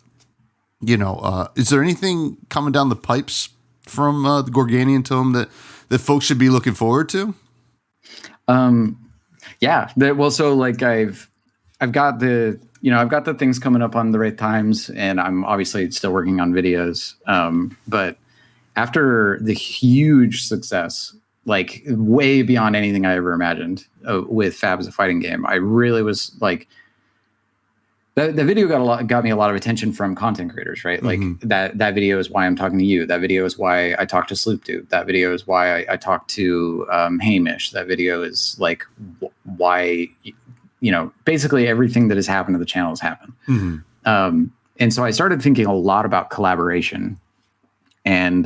Is there anything coming down the pipes from the Gorganian Tome that folks should be looking forward to? Yeah. So like I've got the things coming up on the right times, and I'm obviously still working on videos. But after the huge success, like way beyond anything I ever imagined with FaB as a fighting game, I really was like, the video got me a lot of attention from content creators, right? Like that video is why I'm talking to you. That video is why I talked to Sloop Dude. That video is why I talked to Hamish. That video is like why, basically everything that has happened to the channel has happened. And so I started thinking a lot about collaboration and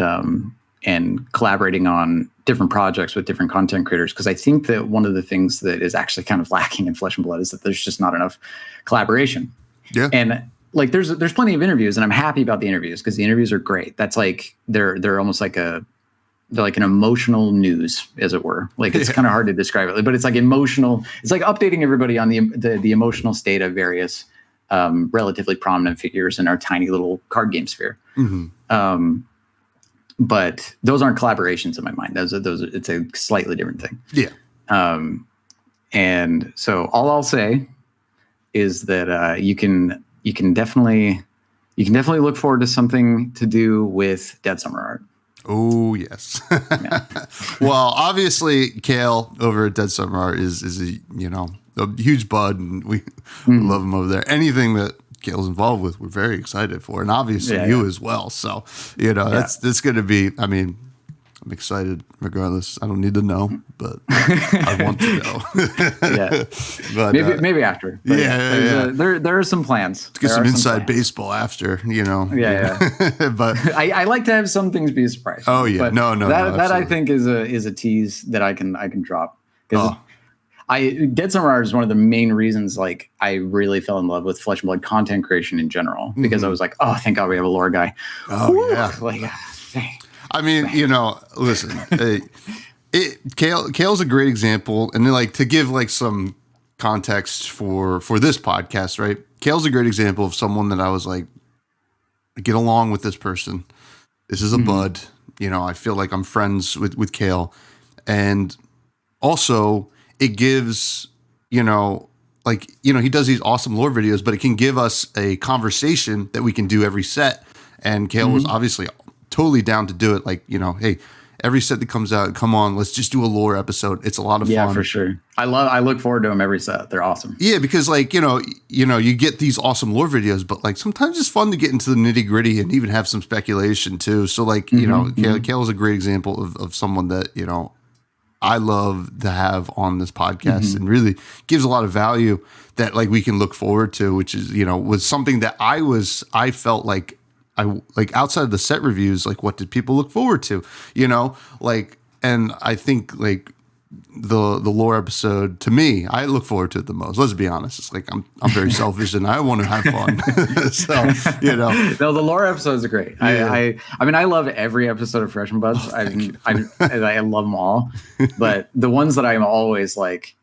collaborating on different projects with different content creators. Because I think that one of the things that is actually kind of lacking in Flesh and Blood is that there's just not enough collaboration. Yeah. And like there's plenty of interviews, and I'm happy about the interviews because the interviews are great. That's like they're almost like they're like an emotional news, as it were. Like it's kind of hard to describe it, but it's like emotional. It's like updating everybody on the emotional state of various relatively prominent figures in our tiny little card game sphere. But those aren't collaborations in my mind. Those it's a slightly different thing. Yeah. And so all I'll say is that you can definitely look forward to something to do with Dead Summer art. Oh yes. Well, obviously, Kale over at Dead Summer art is a huge bud, and we love him over there. Anything that Kale's involved with, we're very excited for, and obviously you as well. So that's going to be. I mean, I'm excited regardless. I don't need to know, but I want to know. But maybe after. But there are some plans. Let's get some inside baseball after. But I like to have some things be a surprise. Oh yeah, but no, that I think is a tease that I can drop. Dead Summer art is one of the main reasons like I really fell in love with Flesh and Blood content creation in general, because I was like, oh, thank God we have a lore guy. I mean, listen, Kale's a great example, and then like to give like some context for this podcast, right? Kale's a great example of someone that I was like, I get along with this person. This is a bud. I feel like I'm friends with Kale, and also it gives, he does these awesome lore videos, but it can give us a conversation that we can do every set. And Kale was obviously totally down to do it. Like, hey, every set that comes out, come on, let's just do a lore episode. It's a lot of fun. Yeah, for sure. I look forward to them every set. They're awesome. Yeah, because like, you get these awesome lore videos, but like sometimes it's fun to get into the nitty gritty and even have some speculation too. So like, Kale is a great example of someone that, I love to have on this podcast and really gives a lot of value that like we can look forward to, which is, was something that I felt like outside of the set reviews, like what did people look forward to, and I think like the lore episode, to me, I look forward to it the most. Let's be honest. It's like I'm very selfish and I want to have fun. So, No, the lore episodes are great. Yeah. I mean, I love every episode of Fresh and Buds. I love them all. But the ones that I'm always like,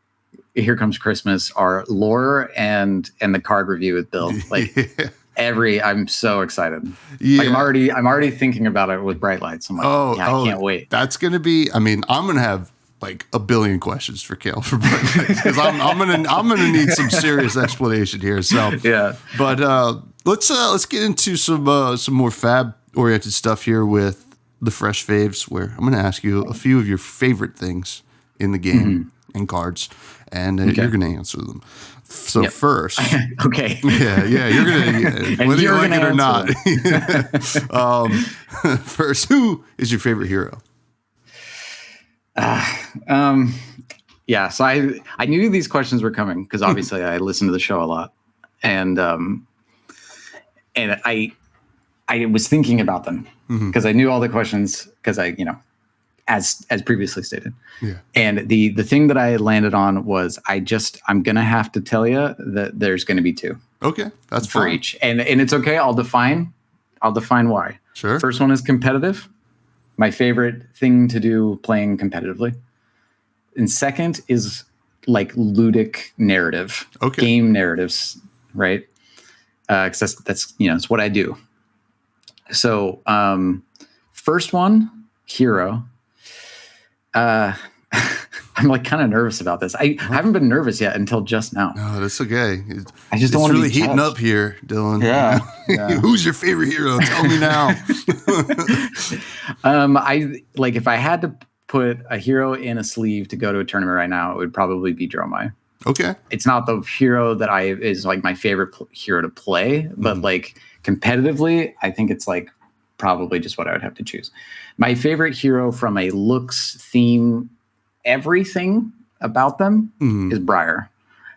here comes Christmas, are lore and the card review with Bill. Like I'm so excited. Yeah. Like I'm already thinking about it with bright lights. I'm like, I can't wait. That's gonna be. I mean, I'm gonna have like a billion questions for Kale for bright lights, because I'm gonna need some serious explanation here. So yeah. But let's get into some more FaB oriented stuff here with the Fresh Faves, where I'm gonna ask you a few of your favorite things in the game and cards, and you're gonna answer them. So first, okay, yeah, you're gonna whether you like it or not. First, who is your favorite hero? Yeah, so I knew these questions were coming because obviously I listen to the show a lot, and I was thinking about them because I knew all the questions because I, as previously stated. Yeah. And the thing that I landed on was I'm going to have to tell you that there's going to be 2. Okay. That's for fine. each. And it's okay. I'll define why. Sure. First one is competitive. My favorite thing to do playing competitively. And second is like ludic narrative, game narratives, right? Because that's it's what I do. So first one, hero. I'm like kind of nervous about this. I haven't been nervous yet until just now. No, that's okay. I just don't want to really be heating up here, Dylan. Yeah. Who's your favorite hero? Tell me now. If I had to put a hero in a sleeve to go to a tournament right now, it would probably be Dromai. Okay. It's not the hero that is like my favorite hero to play, but like competitively, I think it's like probably just what I would have to choose. My favorite hero from a looks, theme, everything about them is Briar.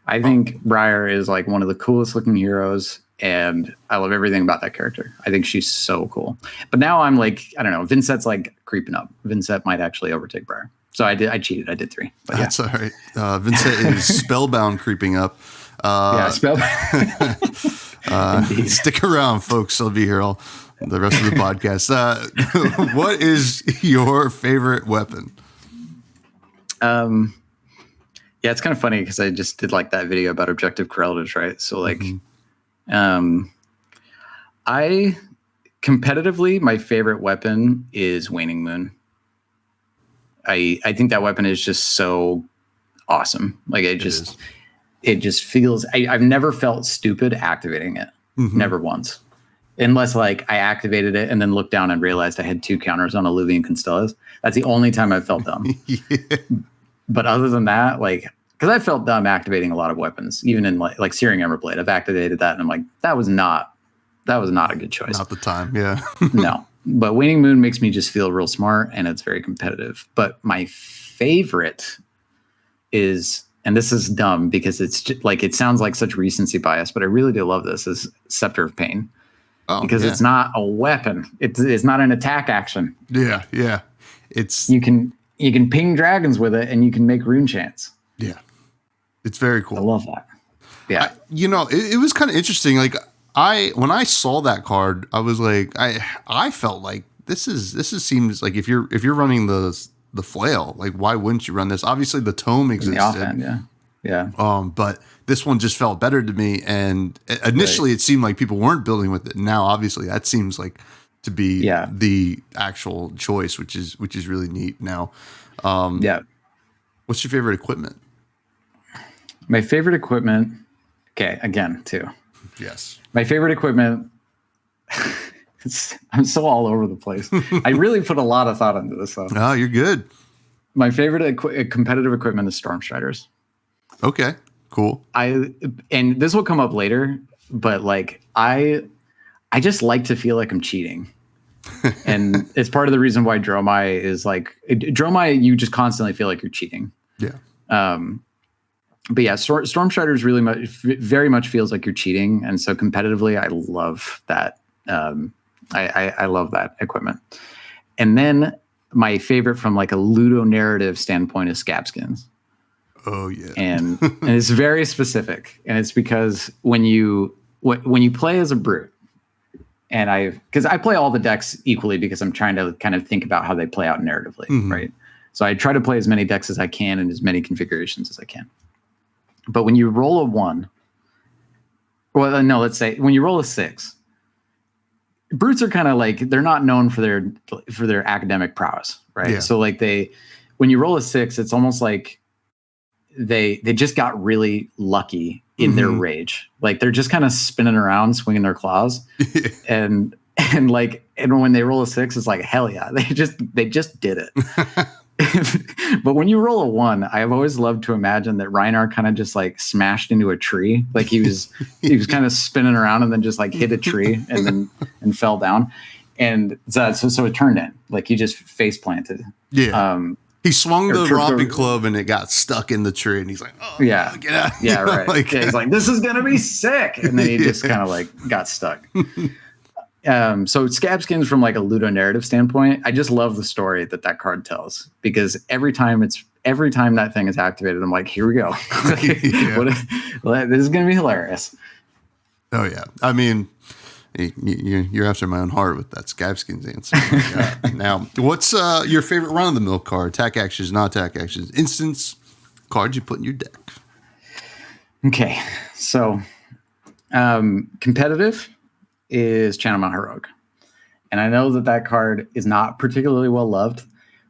I think Briar is like one of the coolest looking heroes, and I love everything about that character. I think she's so cool. But now I'm like, I don't know, Vincent's like creeping up. Vincent might actually overtake Briar. So I cheated. I did 3. But that's all right. Vincent is spellbound creeping up. Spellbound. Stick around, folks. I'll be here all the rest of the podcast. What is your favorite weapon? Yeah, it's kind of funny because I just did like that video about objective correlatives, right? So like, I competitively, my favorite weapon is Waning Moon. I think that weapon is just so awesome. Like it just feels, I've never felt stupid activating it. Never once. Unless like I activated it and then looked down and realized I had 2 counters on Alluvian Constellas. That's the only time I've felt dumb. But other than that, like, because I felt dumb activating a lot of weapons, even in like Searing Emberblade, I've activated that and I'm like, that was not a good choice. Not the time. Yeah. No, but Waning Moon makes me just feel real smart and it's very competitive. But my favorite is, and this is dumb because it's just, like, it sounds like such recency bias, but I really do love this, is Scepter of Pain. Because it's not a weapon. It's not an attack action. Yeah, yeah. It's you can ping dragons with it, and you can make rune chants. Yeah, it's very cool. I love that. Yeah, it was kind of interesting. Like when I saw that card, I was like, I felt like this seems like if you're running the flail, like why wouldn't you run this? Obviously, the tome existed. In the offhand, yeah. But this one just felt better to me. And initially, it seemed like people weren't building with it. Now, obviously, that seems like to be the actual choice, which is really neat. Now, what's your favorite equipment? My favorite equipment. Okay, again, too. Yes. My favorite equipment. I'm so all over the place. I really put a lot of thought into this. Oh, you're good. My favorite competitive equipment is Stormstriders. Okay, cool. And this will come up later, but like I just like to feel like I'm cheating. And it's part of the reason why Dromai is like Dromai, you just constantly feel like you're cheating. Yeah. But yeah, Stormstriders very much feels like you're cheating. And so competitively, I love that. I love that equipment. And then my favorite from like a Ludo narrative standpoint is Scabskins. Oh yeah. And it's very specific. And it's because when you play as a brute, and because I play all the decks equally because I'm trying to kind of think about how they play out narratively, right? So I try to play as many decks as I can in as many configurations as I can. But when you roll a 1, let's say when you roll a 6, brutes are kind of like, they're not known for their academic prowess, right? Yeah. So like when you roll a 6, it's almost like they just got really lucky in their rage. Like they're just kind of spinning around, swinging their claws, and when they roll a 6, it's like, hell yeah, they just did it. But when you roll a 1, I've always loved to imagine that Reinar kind of just like smashed into a tree. Like he was kind of spinning around and then just like hit a tree and fell down. And so it turned in, like he just face planted. Yeah. He swung the romping club and it got stuck in the tree, and he's like, "Oh, yeah, get out!" Yeah, right. He's like, "This is gonna be sick," and then he just kind of like got stuck. So Scab Skins, from like a Ludo narrative standpoint, I just love the story that card tells, because every time that thing is activated, I'm like, here we go. This is gonna be hilarious. Oh yeah, I mean, you're after my own heart with that Scab Skins answer. Now, what's your favorite run of the mill card? Attack actions, not attack actions, instance cards you put in your deck. Okay, so competitive is Channel Mount Heroic. And I know that card is not particularly well loved,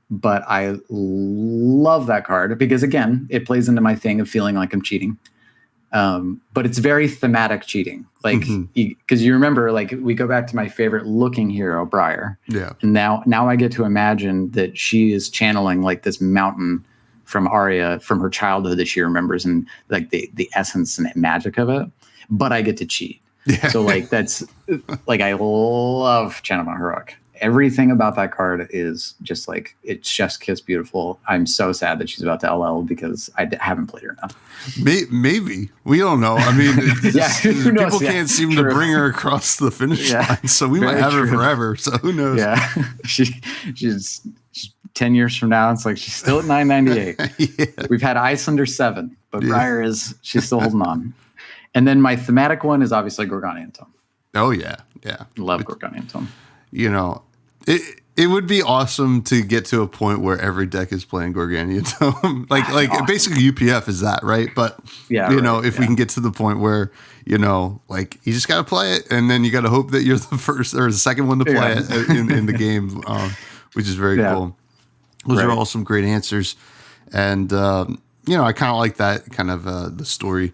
but I love that card because, again, it plays into my thing of feeling like I'm cheating. But it's very thematic cheating. Like, because you remember, like, we go back to my favorite looking hero, Briar. Yeah. And now I get to imagine that she is channeling like this mountain from Arya, from her childhood that she remembers, and like the essence and magic of it. But I get to cheat. Yeah. So like that's like, I love Channel Mount Heroic. Everything about that card is just like, it's chef's kiss beautiful. I'm so sad that she's about to LL because I haven't played her enough. Maybe. We don't know. I mean, who knows? People can't seem to bring her across the finish line, so we might have her forever. So who knows? Yeah, she's 10 years from now. It's like she's still at 998. Yeah. We've had Icelander 7, but Briar she's still holding on. And then my thematic one is obviously Gorganian Tome. Oh yeah. Love Gorganian Tome. You know, it would be awesome to get to a point where every deck is playing Gorganian Tome. like awesome. Basically UPF is that, right? But if we can get to the point where, like you just got to play it, and then you got to hope that you're the first or the second one to play it in the game, which is very cool. Those are all some great answers. And, I kind of like that kind of the story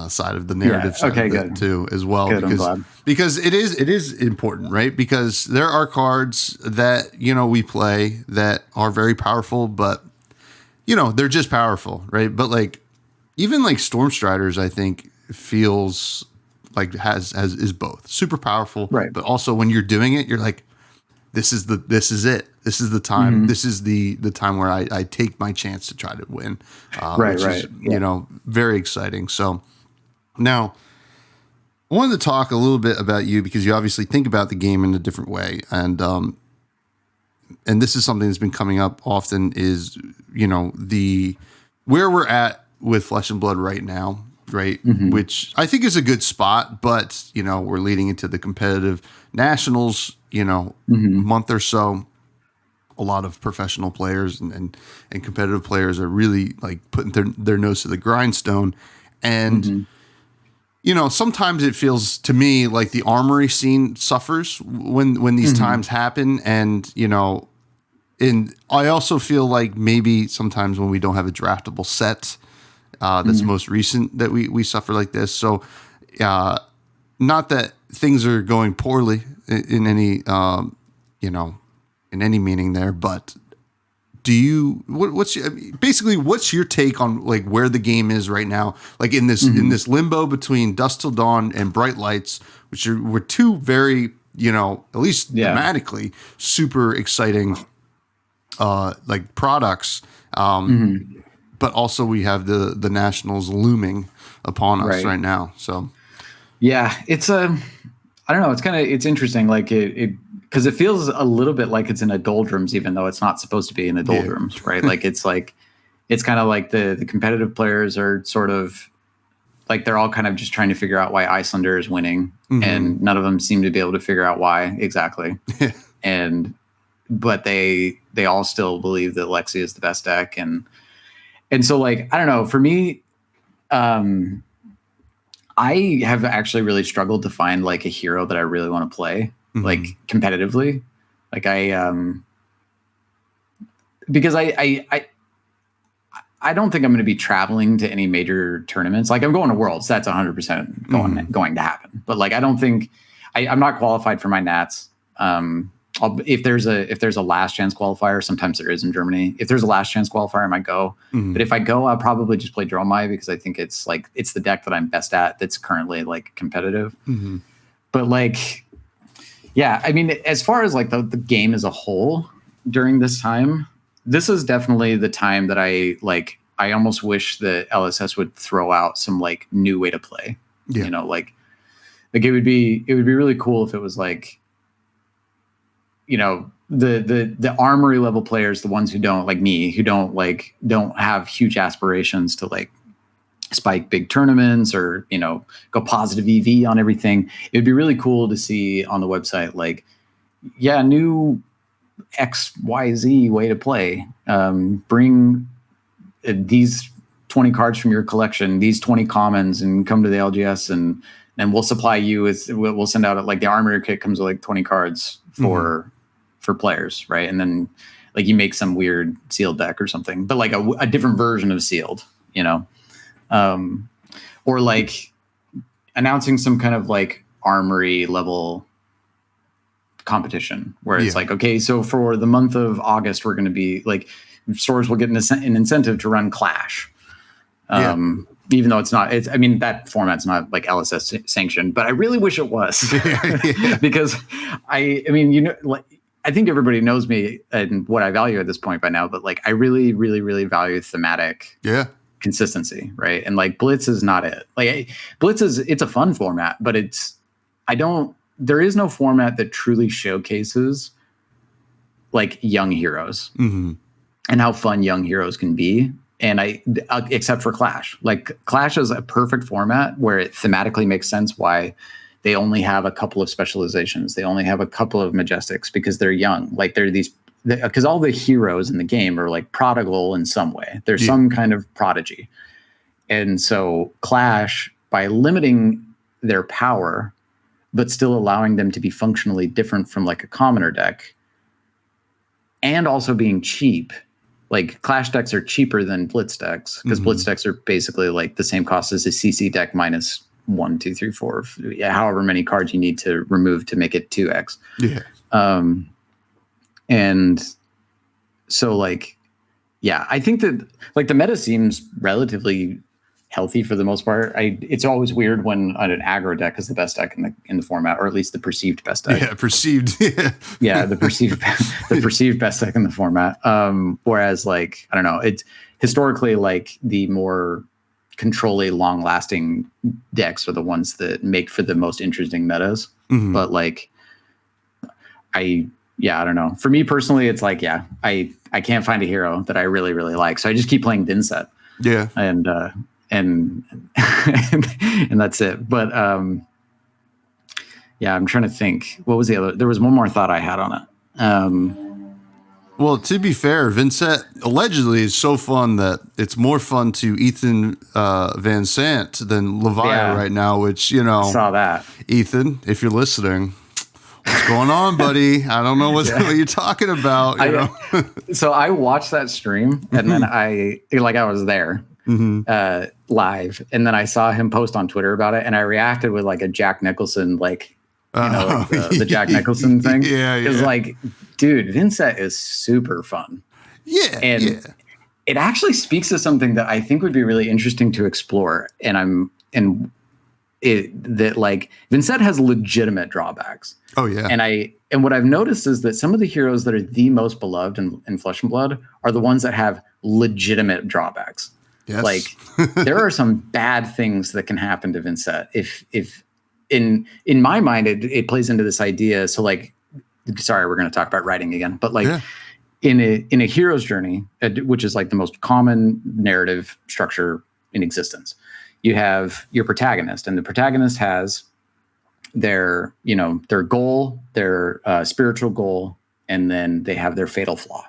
side of the narrative side of it too, as well. Good, because it is important, right? Because there are cards that, we play that are very powerful, but, they're just powerful, right? But like, even like Stormstriders, I think feels like is both super powerful, right? But also when you're doing it, you're like, this is it. This is the time. Mm-hmm. This is the time where I take my chance to try to win. Which is, very exciting. So now I wanted to talk a little bit about you, because you obviously think about the game in a different way. And this is something that's been coming up often is, where we're at with Flesh and Blood right now, right? Mm-hmm. Which I think is a good spot, but, we're leading into the competitive nationals, month or so. A lot of professional players and competitive players are really like putting their nose to the grindstone. And, sometimes it feels to me like the armory scene suffers when these times happen. And, and I also feel like maybe sometimes when we don't have a draftable set that's most recent, that we suffer like this. So not that things are going poorly in any, in any meaning there, but what's your take on like where the game is right now? Like in this limbo between Dusk Till Dawn and Bright Lights, which were two very, at least thematically super exciting, like products. But also we have the nationals looming upon us right now. So yeah, it's I don't know. It's interesting. Like because it feels a little bit like it's in a doldrums, even though it's not supposed to be in the doldrums, right? Like it's kind of like the competitive players are sort of like, they're all kind of just trying to figure out why Icelander is winning, and none of them seem to be able to figure out why exactly. But they all still believe that Lexi is the best deck, and so like, I don't know. For me, I have actually really struggled to find like a hero that I really want to play, like competitively. Like because I don't think I'm going to be traveling to any major tournaments. Like I'm going to Worlds, that's 100% going to happen. But like, I don't think I'm not qualified for my Nats. If there's a last chance qualifier, sometimes there is in Germany. If there's a last chance qualifier, I might go. But if I go, I'll probably just play Dromai, because I think it's the deck that I'm best at that's currently like competitive. But like, yeah, I mean, as far as like the game as a whole during this time, this is definitely the time that I almost wish that LSS would throw out some like new way to play. Like it would be really cool if it was like, the armory level players, the ones who don't like me, who don't have huge aspirations to like spike big tournaments or go positive EV on everything. It would be really cool to see on the website like, yeah, new XYZ way to play. Bring these 20 cards from your collection, these 20 commons, and come to the LGS and we'll supply you with, we'll send out like the armory kit comes with like 20 cards for players, right? And then like you make some weird sealed deck or something, but like a different version of sealed, or like announcing some kind of like armory level competition where it's like, okay, so for the month of August, we're going to be like, stores will get an incentive to run Clash. Even though I mean, that format's not like LSS sanctioned, but I really wish it was because I mean, like, I think everybody knows me and what I value at this point by now, but like, I really, really, really value thematic consistency. Right. And like Blitz is not it. Like Blitz it's a fun format, but there is no format that truly showcases like young heroes and how fun young heroes can be. And except for Clash, like Clash is a perfect format where it thematically makes sense why they only have a couple of specializations. They only have a couple of majestics because they're young. Like because all the heroes in the game are like prodigal in some way. There's some kind of prodigy. And so Clash, by limiting their power, but still allowing them to be functionally different from like a commoner deck, and also being cheap. Like Clash decks are cheaper than Blitz decks because Blitz decks are basically like the same cost as a CC deck minus 1, 2, 3, 4, however many cards you need to remove to make it 2x. And so like, I think that like the meta seems relatively healthy for the most part. It's always weird when an aggro deck is the best deck in the format, or at least the perceived best deck. The perceived best deck in the format. Whereas like, I don't know, it's historically like the more control-y, long-lasting decks are the ones that make for the most interesting metas. But like, I don't know. For me personally, it's like, I can't find a hero that I really, really like. So I just keep playing Dinset. And that's it. But I'm trying to think. What was the other? There was one more thought I had on it. Well, to be fair, Vincent allegedly is so fun that it's more fun to Ethan Van Sant than Levia right now, which, I saw that. Ethan, if you're listening, what's going on, buddy? I don't know what you're talking about. So I watched that stream and then I was there live, and then I saw him post on Twitter about it, and I reacted with like a Jack Nicholson, like, the Jack Nicholson thing. It's like, dude, Vincent is super fun. It actually speaks to something that I think would be really interesting to explore. And that like Vincent has legitimate drawbacks. And what I've noticed is that some of the heroes that are the most beloved in Flesh and Blood are the ones that have legitimate drawbacks. Like there are some bad things that can happen to Vincent if in my mind it plays into this idea. So like, sorry, we're going to talk about writing again, but like in a hero's journey, which is like the most common narrative structure in existence, you have your protagonist, and the protagonist has their goal, their spiritual goal, and then they have their fatal flaw.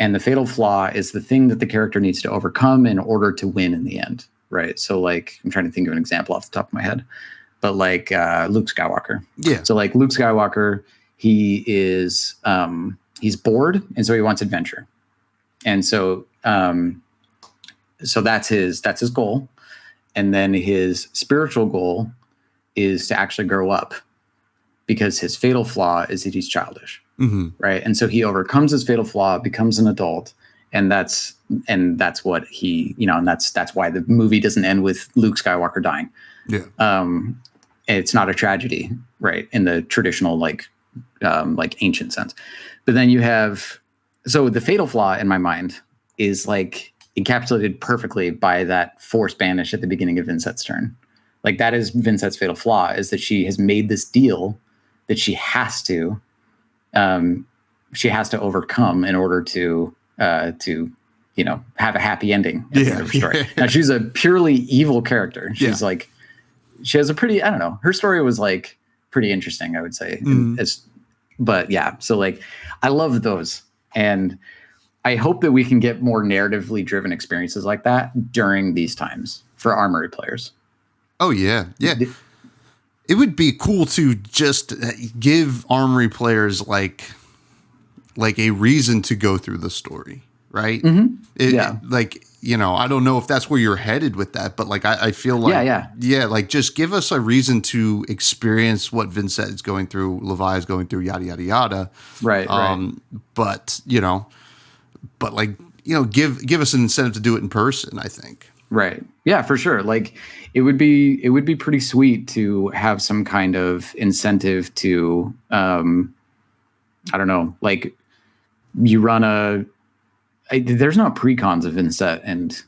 And the fatal flaw is the thing that the character needs to overcome in order to win in the end, right? So like, I'm trying to think of an example off the top of my head, but like Luke Skywalker. So like Luke Skywalker, he is he's bored, and so he wants adventure, and so that's his goal, and then his spiritual goal is to actually grow up, because his fatal flaw is that he's childish. Right. And so he overcomes his fatal flaw, becomes an adult. And that's what he, and that's why the movie doesn't end with Luke Skywalker dying. It's not a tragedy, right, in the traditional like ancient sense. But then you have, so the fatal flaw in my mind is like encapsulated perfectly by that Force banish at the beginning of Vincent's turn. Like that is Vincent's fatal flaw, is that she has made this deal that she has to she has to overcome in order to have a happy ending at the end of the story. Now she's a purely evil character. She's like, she has a pretty, I don't know, her story was like pretty interesting, I would say. But yeah, so like I love those, and I hope that we can get more narratively driven experiences like that during these times for Armory players. Oh yeah. It would be cool to just give Armory players like a reason to go through the story, right? Like, I don't know if that's where you're headed with that, but like I feel like like just give us a reason to experience what Vincent is going through, Levi is going through, yada yada yada. Right. But give us an incentive to do it in person, I think. Right. Yeah, for sure. Like it would be pretty sweet to have some kind of incentive to I don't know, like you run there's not pre-cons of Inset, and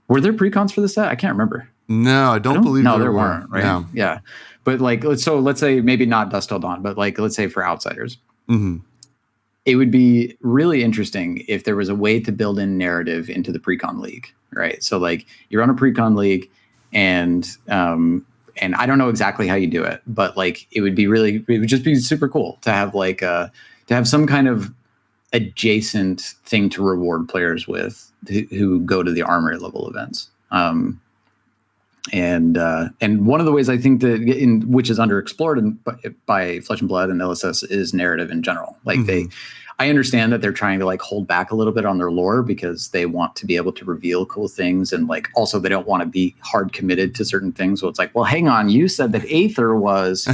were there pre-cons for the set? I can't remember. No, I don't believe there weren't. Right? No. Yeah, but like let's say maybe not Dusk Till Dawn, but like let's say for Outsiders, it would be really interesting if there was a way to build in narrative into the pre-con league, right? So like you run a pre-con league, and I don't know exactly how you do it, but like it would just be super cool to have like to have some kind of adjacent thing to reward players with who go to the Armory level events. And one of the ways I think that which is underexplored by Flesh and Blood and LSS is narrative in general. Like I understand that they're trying to like hold back a little bit on their lore because they want to be able to reveal cool things, and like also they don't want to be hard committed to certain things. So it's like, well, hang on, you said that Aether was,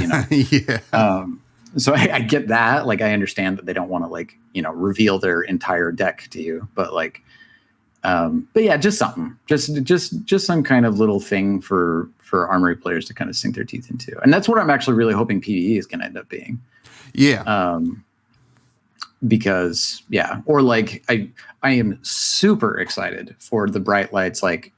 so I get that. Like I understand that they don't want to like reveal their entire deck to you, but like, but yeah, just something, just some kind of little thing for Armory players to kind of sink their teeth into, and that's what I'm actually really hoping PvE is going to end up being. Yeah. Because or like I am super excited for the Bright Lights like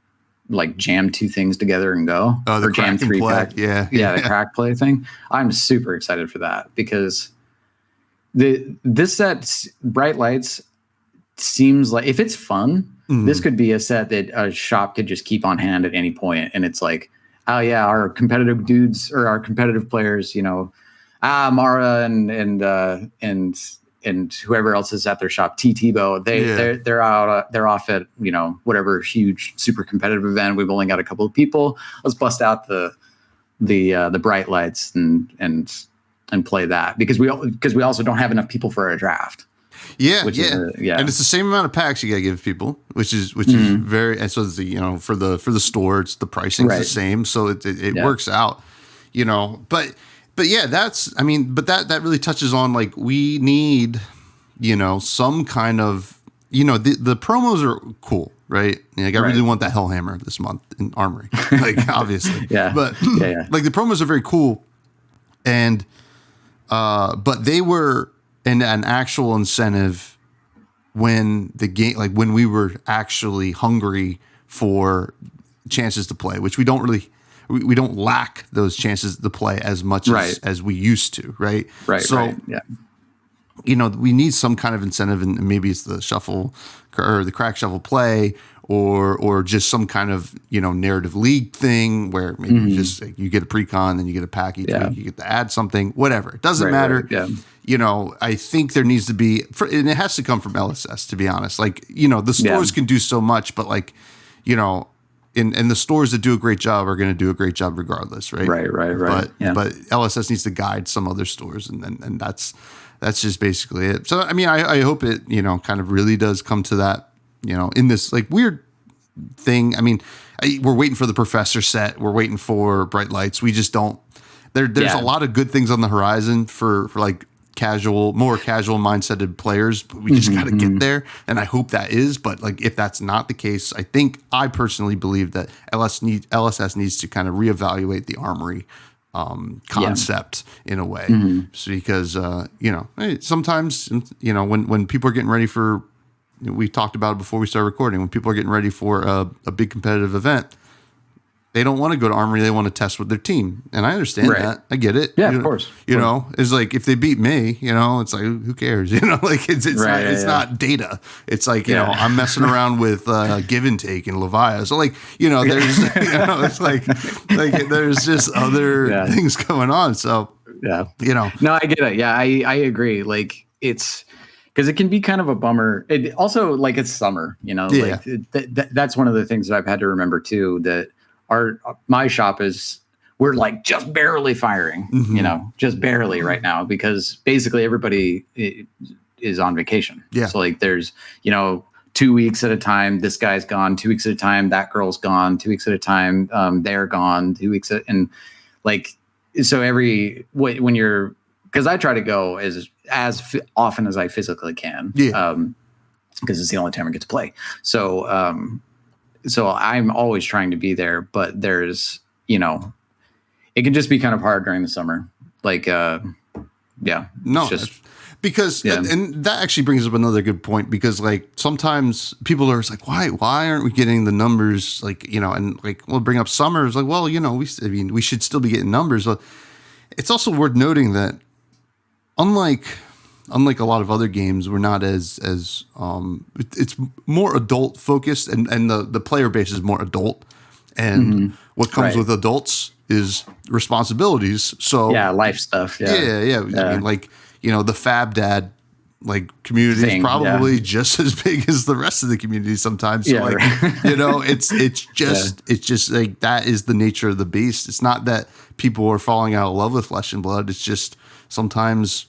jam two things together and go, or jam three pack. The crack play thing. I'm super excited for that because this set Bright Lights seems like if it's fun, this could be a set that a shop could just keep on hand at any point, and it's like, oh yeah, our competitive dudes or our competitive players, Mara and whoever else is at their shop, Tebow, they're out, they're off at whatever huge super competitive event. We've only got a couple of people. Let's bust out the Bright Lights and play that because we also don't have enough people for a draft. And it's the same amount of packs you gotta give people, which is very, and so it's for the store, it's the pricing's the same, so it works out, But yeah, that really touches on like we need, some kind of, the promos are cool, right? Like I really want that Hellhammer this month in Armory, like obviously, But like the promos are very cool, and but they were an actual incentive when the game, like when we were actually hungry for chances to play, which we don't really. We don't lack those chances to play as much as we used to, right? So, we need some kind of incentive, and maybe it's the shuffle or the crack shuffle play, or just some kind of narrative league thing where maybe you get a pre-con, then you get a pack each week, you get to add something, whatever. It doesn't matter. I think there needs to be, and it has to come from LSS, to be honest. Like the stores can do so much, but like And the stores that do a great job are going to do a great job regardless, right? Right. But LSS needs to guide some other stores, and that's just basically it. So I hope it kind of really does come to that in this like weird thing. We're waiting for the Professor set. We're waiting for Bright Lights. We just don't. There's a lot of good things on the horizon for like more casual mindseted players, but we just got to get there. And I hope that is, but like, if that's not the case, I personally believe that LSS needs to kind of reevaluate the Armory concept in a way. So because, sometimes, when people are getting ready for, we talked about it before we started recording, when people are getting ready for a big competitive event, they don't want to go to Armory. They want to test with their team. And I understand that. I get it. Yeah, of course. You know, it's like if they beat me, you know, it's like, who cares? You know, like it's not data. It's like, you know, I'm messing around with Give and Take and Levias. So like, you know, there's, you know, it's like there's just other things going on. So, you know. No, I get it. Yeah, I agree. Like it's, because it can be kind of a bummer. It also, like, it's summer, you know, like that's one of the things that I've had to remember too, that my shop we're like just barely firing, you know, just barely right now, because basically everybody is on vacation. Yeah. So like there's, you know, 2 weeks at a time, this guy's gone, 2 weeks at a time, that girl's gone, 2 weeks at a time, they're gone, 2 weeks and like, so when you're, because I try to go as often as I physically can, because it's the only time I get to play. So, so I'm always trying to be there, but there's, you know, it can just be kind of hard during the summer. Like, because and that actually brings up another good point, because like sometimes people are like, why aren't we getting the numbers? Like, you know, and like we'll bring up summer. It's like, well, you know, we should still be getting numbers. But it's also worth noting that unlike a lot of other games, we're not as it's more adult focused, and the player base is more adult, and what comes with adults is responsibilities. So life stuff. I mean, like, you know, the FaB dad like community is probably just as big as the rest of the community sometimes. So you know, it's just like that is the nature of the beast. It's not that people are falling out of love with Flesh and Blood. It's just sometimes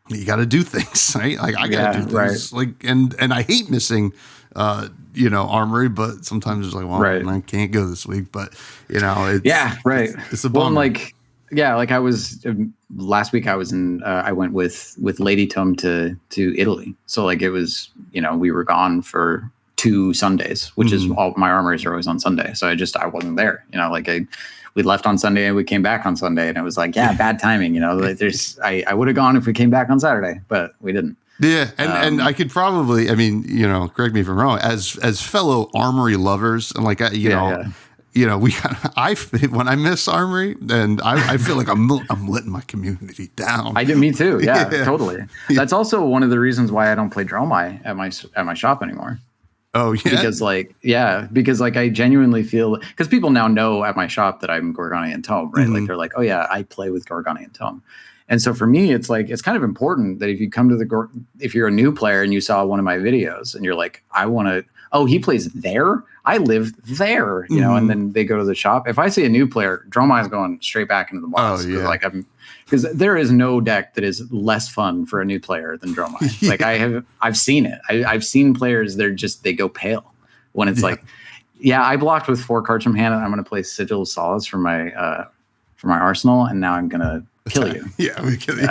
you got to do things, right? Like I got to do things, like, and I hate missing, you know, Armory, but sometimes it's like, well, I can't go this week, but you know, it's, it's a bummer. Like I was last week. I was I went with Lady Tome to Italy, so like it was, you know, we were gone for 2 Sundays, which is all my armories are always on Sunday, so I wasn't there, you know, like we left on Sunday and we came back on Sunday, and it was like, bad timing, you know, like I would have gone if we came back on Saturday, but we didn't. Yeah. And I could probably, I mean, you know, correct me if I'm wrong, as fellow Armory lovers, and like, you know, when I miss Armory, and I feel like I'm letting my community down. Me too. Yeah, totally. That's also one of the reasons why I don't play Dromai at my shop anymore. Oh yeah. Because I genuinely feel, because people now know at my shop that I'm Gorganian Tome, right? Like they're like, oh yeah, I play with Gorganian Tome. And so for me, it's like, it's kind of important that if you come to if you're a new player and you saw one of my videos and you're like, he plays there, I live there, you know, and then they go to the shop. If I see a new player, Dromai is going straight back into the box. Because there is no deck that is less fun for a new player than Dromai. Like I've seen it. I've seen players, they go pale when it's like, I blocked with 4 cards from hand, and I'm going to play Sigil of Solace for my arsenal, and now I'm going to kill you. We kill you.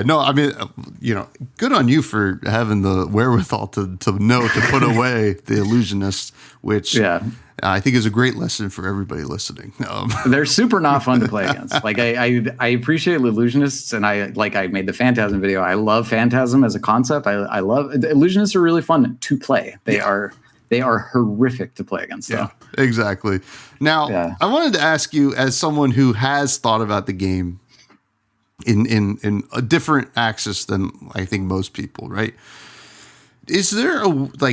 No, I mean, you know, good on you for having the wherewithal to know to put away the illusionist, which I think is a great lesson for everybody listening. They're super not fun to play against. Like I appreciate illusionists, and I made the Phantasm video. I love Phantasm as a concept. I love illusionists are really fun to play. They are horrific to play against. Yeah, exactly. Now, I wanted to ask you, as someone who has thought about the game in a different axis than I think most people, right? Is there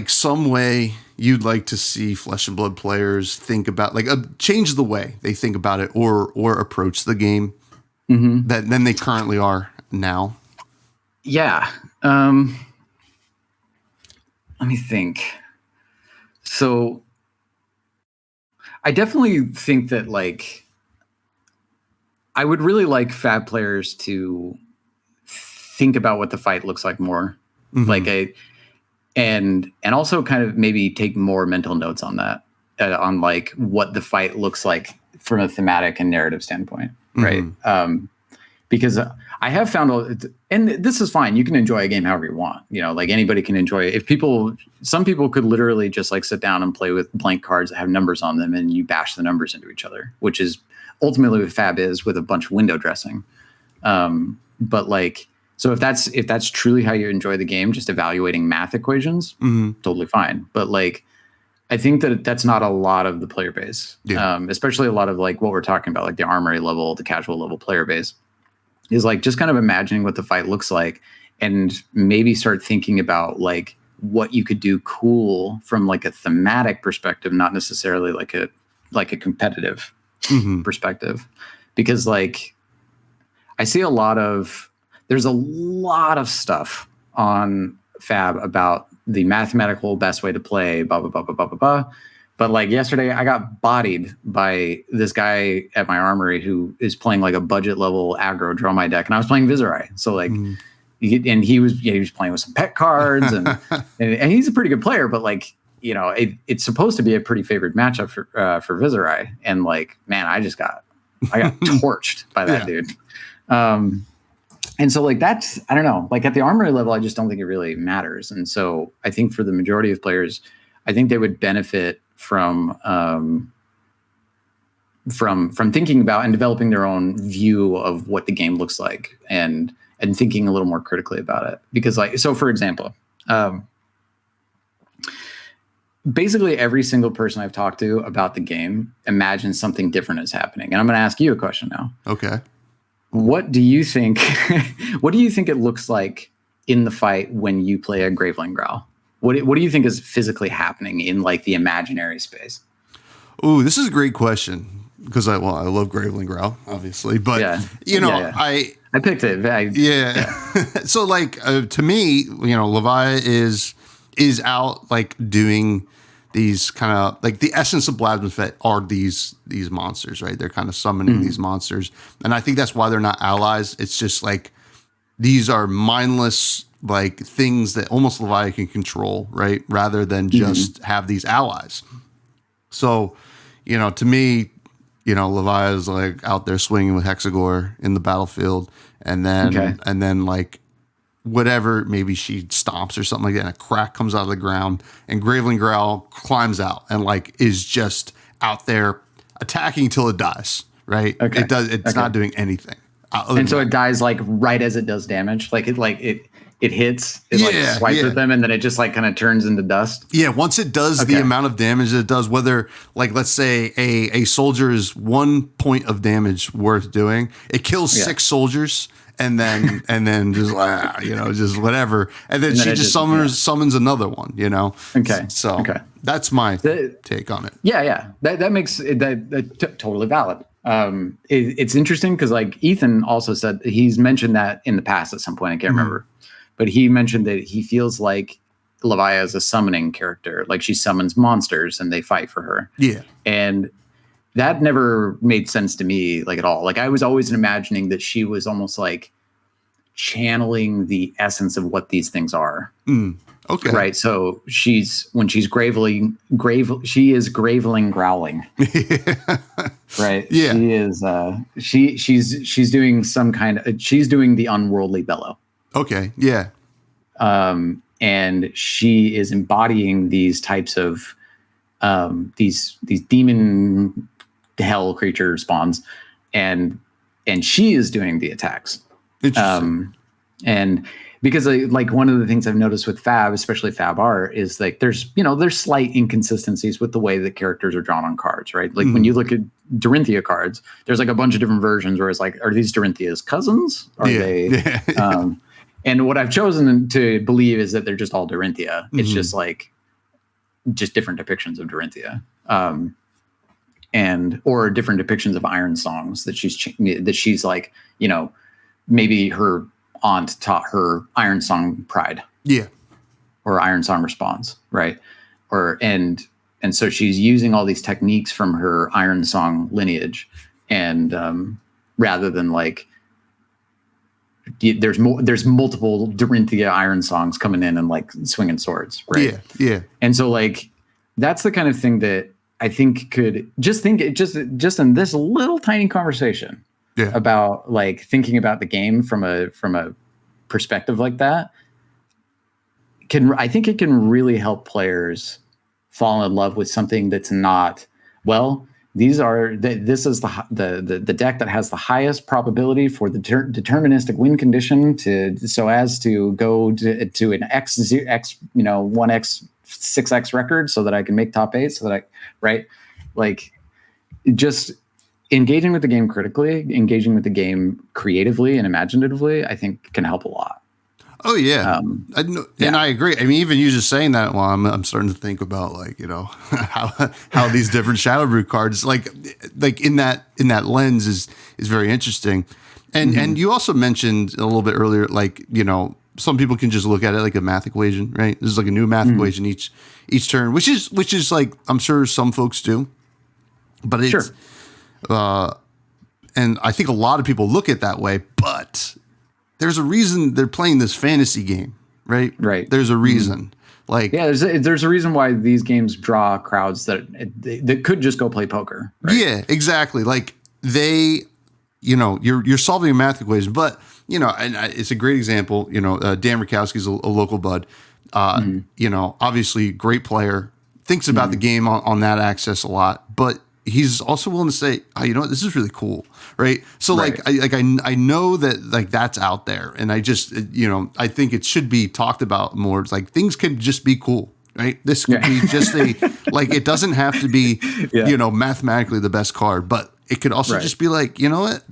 some way you'd like to see Flesh and Blood players think about, change the way they think about it or approach the game than they currently are now? Yeah. Let me think. So I definitely think that I would really like FaB players to think about what the fight looks like more, and also kind of maybe take more mental notes on that, on what the fight looks like from a thematic and narrative standpoint, right? Because I have found, and this is fine, you can enjoy a game however you want, you know, anybody can enjoy it. Some people could literally just sit down and play with blank cards that have numbers on them, and you bash the numbers into each other, which is ultimately what FaB is, with a bunch of window dressing. But so if that's truly how you enjoy the game, just evaluating math equations, totally fine. But I think that that's not a lot of the player base, especially a lot of like what we're talking about, like the armory level, the casual level player base, is like just kind of imagining what the fight looks like and maybe start thinking about like what you could do cool from like a thematic perspective, not necessarily like a competitive perspective. Because like I see there's a lot of stuff on FaB about the mathematical best way to play, blah, blah, blah, blah, blah, blah, blah. But like yesterday, I got bodied by this guy at my armory who is playing like a budget level aggro draw my deck, and I was playing Viserai. So like, and he was playing with some pet cards, and he's a pretty good player. But like, it's supposed to be a pretty favored matchup for Viserai, and like, man, I got torched by that dude. And so like that's, I don't know, like at the armory level, I just don't think it really matters. And so I think for the majority of players, I think they would benefit from thinking about and developing their own view of what the game looks like and thinking a little more critically about it. Because like, so for example, basically every single person I've talked to about the game imagines something different is happening. And I'm going to ask you a question now. Okay. What do you think? What do you think it looks like in the fight when you play a Graveling Growl? What do you think is physically happening in like the imaginary space? Ooh, this is a great question because I love Graveling Growl, obviously, but I picked it. So like to me, Levi is out like doing these kind of like the essence of Blasphemous are these monsters, right? They're kind of summoning these monsters. And I think that's why they're not allies. It's just like these are mindless like things that almost Levi can control, right? Rather than just have these allies. So, to me, Levi is like out there swinging with Hexagore in the battlefield. And then like whatever, maybe she stomps or something like that, and a crack comes out of the ground, and Graveling Growl climbs out and like is just out there attacking till it dies, right? Okay. It's not doing anything. And so it dies like right as it does damage. Like it hits, it swipes at them, and then it just like kind of turns into dust. Yeah, once it does the amount of damage that it does, whether like let's say a soldier is 1 point of damage worth doing, it kills 6 soldiers. And then just just whatever, and then she just summons another one, Okay. So that's my take on it. Yeah. That makes that totally valid. It's interesting because like Ethan also said he's mentioned that in the past at some point. I can't remember, but he mentioned that he feels like Levi is a summoning character. Like she summons monsters and they fight for her. Yeah, and that never made sense to me, like at all. Like I was always imagining that she was almost like channeling the essence of what these things are. Okay. Right. So she is Graveling growling. Right. Yeah. She is. She's doing some kind of. She's doing the unworldly bellow. Okay. Yeah. And she is embodying these types of these demon hell creature spawns, and she is doing the attacks. Interesting. And because like one of the things I've noticed with FaB, especially FaB art, is like there's slight inconsistencies with the way that characters are drawn on cards, right? Like when you look at Dorinthia cards, there's like a bunch of different versions where it's like, are these Dorinthia's cousins? Are they? And what I've chosen to believe is that they're just all Dorinthia. It's just like different depictions of Dorinthia. Or different depictions of Iron Songs that she's like, maybe her aunt taught her Iron Song pride. Yeah. Or Iron Song response. Right. And so she's using all these techniques from her Iron Song lineage. And rather than like, there's multiple Dorinthia Iron Songs coming in and like swinging swords. Right. Yeah. Yeah. And so like, that's the kind of thing that I think could just in this little tiny conversation about like thinking about the game from a perspective like that I think it can really help players fall in love with something that's not, well, this is the deck that has the highest probability for the deterministic win condition so as to go to an X 1X 6x record so that I can make top 8 so that I, right? Like just engaging with the game critically, engaging with the game creatively and imaginatively, I think can help a lot. Oh yeah. And I agree. I mean, even you just saying that, well, I'm starting to think about like, how these different Shadow Brew cards, like in that lens is very interesting. And and you also mentioned a little bit earlier, like, some people can just look at it like a math equation, right? This is like a new math equation each turn, which is like, I'm sure some folks do, but it's, and I think a lot of people look at it that way, but there's a reason they're playing this fantasy game, right? Right. There's a reason. Like, yeah, there's a reason why these games draw crowds that could just go play poker. Right? Yeah, exactly. Like you're solving a math equation, but and it's a great example. Dan Rakowski's a local bud. Obviously great player, thinks about the game on that axis a lot, but he's also willing to say, oh, you know what, this is really cool, right? So right. I know that like that's out there, and I just I think it should be talked about more. It's like things can just be cool, right? This could be just like it doesn't have to be mathematically the best card, but it could also just be like, you know what,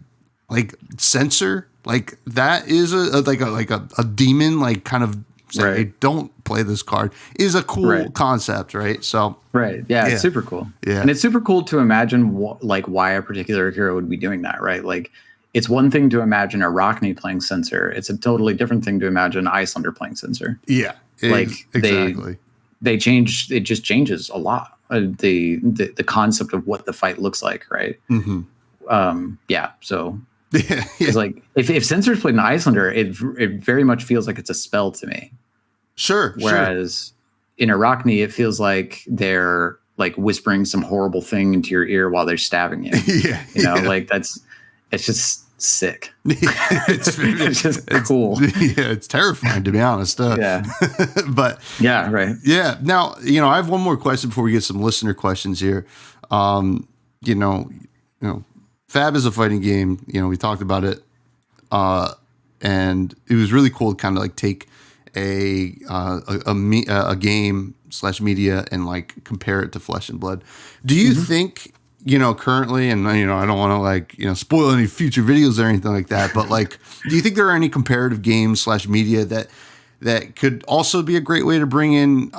like censor, like that is a demon, like kind of saying, hey, don't play this card is a cool concept, right? So it's super cool. And it's super cool to imagine why a particular hero would be doing that, right? Like it's one thing to imagine Arachne playing censor, it's a totally different thing to imagine Icelander playing censor. Like exactly. They change, it just changes a lot, the concept of what the fight looks like, right? So it's like if Censor's played an Icelander, it very much feels like it's a spell to me. Whereas in Arachne, it feels like they're like whispering some horrible thing into your ear while they're stabbing you. Like it's just sick. It's just cool. It's terrifying, to be honest. But right. Now, I have one more question before we get some listener questions here. FaB is a fighting game. We talked about it, and it was really cool to kind of like take a game / media and like compare it to Flesh and Blood. Do you think currently, and I don't want to like spoil any future videos or anything like that, but like, do you think there are any comparative games / media that could also be a great way to bring in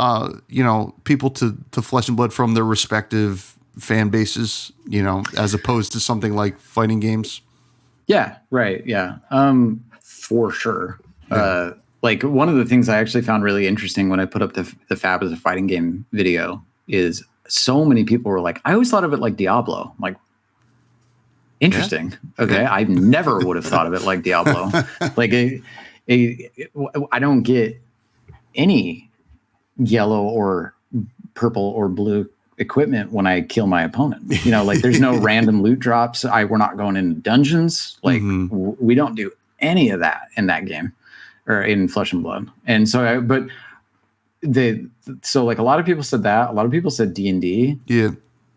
people to Flesh and Blood from their respective fan bases, as opposed to something like fighting games? For sure. Like one of the things I actually found really interesting when I put up the FaB as a fighting game video is so many people were like, I always thought of it like Diablo. I'm like, interesting. Okay. I never would have thought of it like Diablo. Like I don't get any yellow or purple or blue equipment when I kill my opponent. Like there's no random loot drops. We're not going into dungeons. Like we don't do any of that in that game or in Flesh and Blood. And so, so like a lot of people said that. A lot of people said D&D.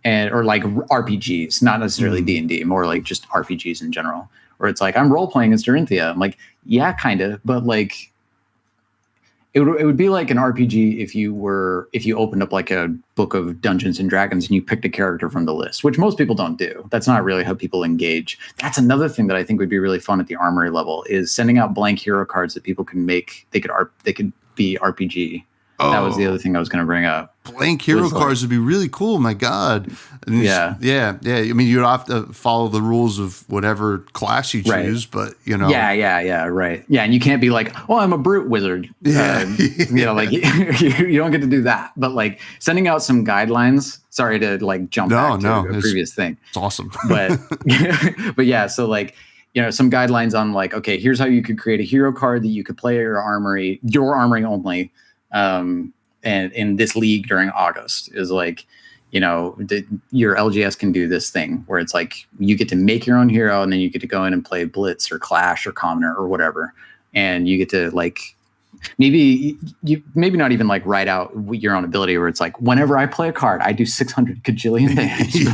Or like RPGs, not necessarily D&D, more like just RPGs in general. Where it's like I'm role playing as Dorinthia. I'm like, yeah, kind of, but like it would be like an RPG if you opened up like a book of Dungeons and Dragons and you picked a character from the list, which most people don't do. That's not really how people engage. That's another thing that I think would be really fun at the armory level is sending out blank hero cards that people can make. They could be RPG. That was the other thing I was going to bring up. Blank hero cards would be really cool. My God. And yeah. I mean, you'd have to follow the rules of whatever class you choose, but Yeah. Right. Yeah. And you can't be like, oh, I'm a brute wizard. Like you don't get to do that. But like sending out some guidelines. Sorry to like jump back to a previous thing. It's awesome. but yeah. So like, some guidelines on like, okay, here's how you could create a hero card that you could play your armory only. And in this league during August is like, your LGS can do this thing where it's like you get to make your own hero and then you get to go in and play Blitz or Clash or Commoner or whatever. And you get to like, maybe not even like write out your own ability where it's like, whenever I play a card, I do 600 gajillion damage.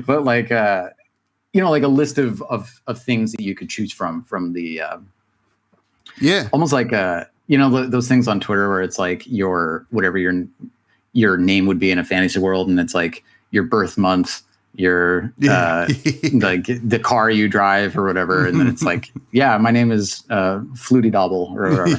But like, like a list of things that you could choose from the, almost like you know, those things on Twitter where it's like whatever your name would be in a fantasy world, and it's like your birth month, your like the car you drive or whatever, and then it's like, yeah, my name is Flutie Dobble or whatever.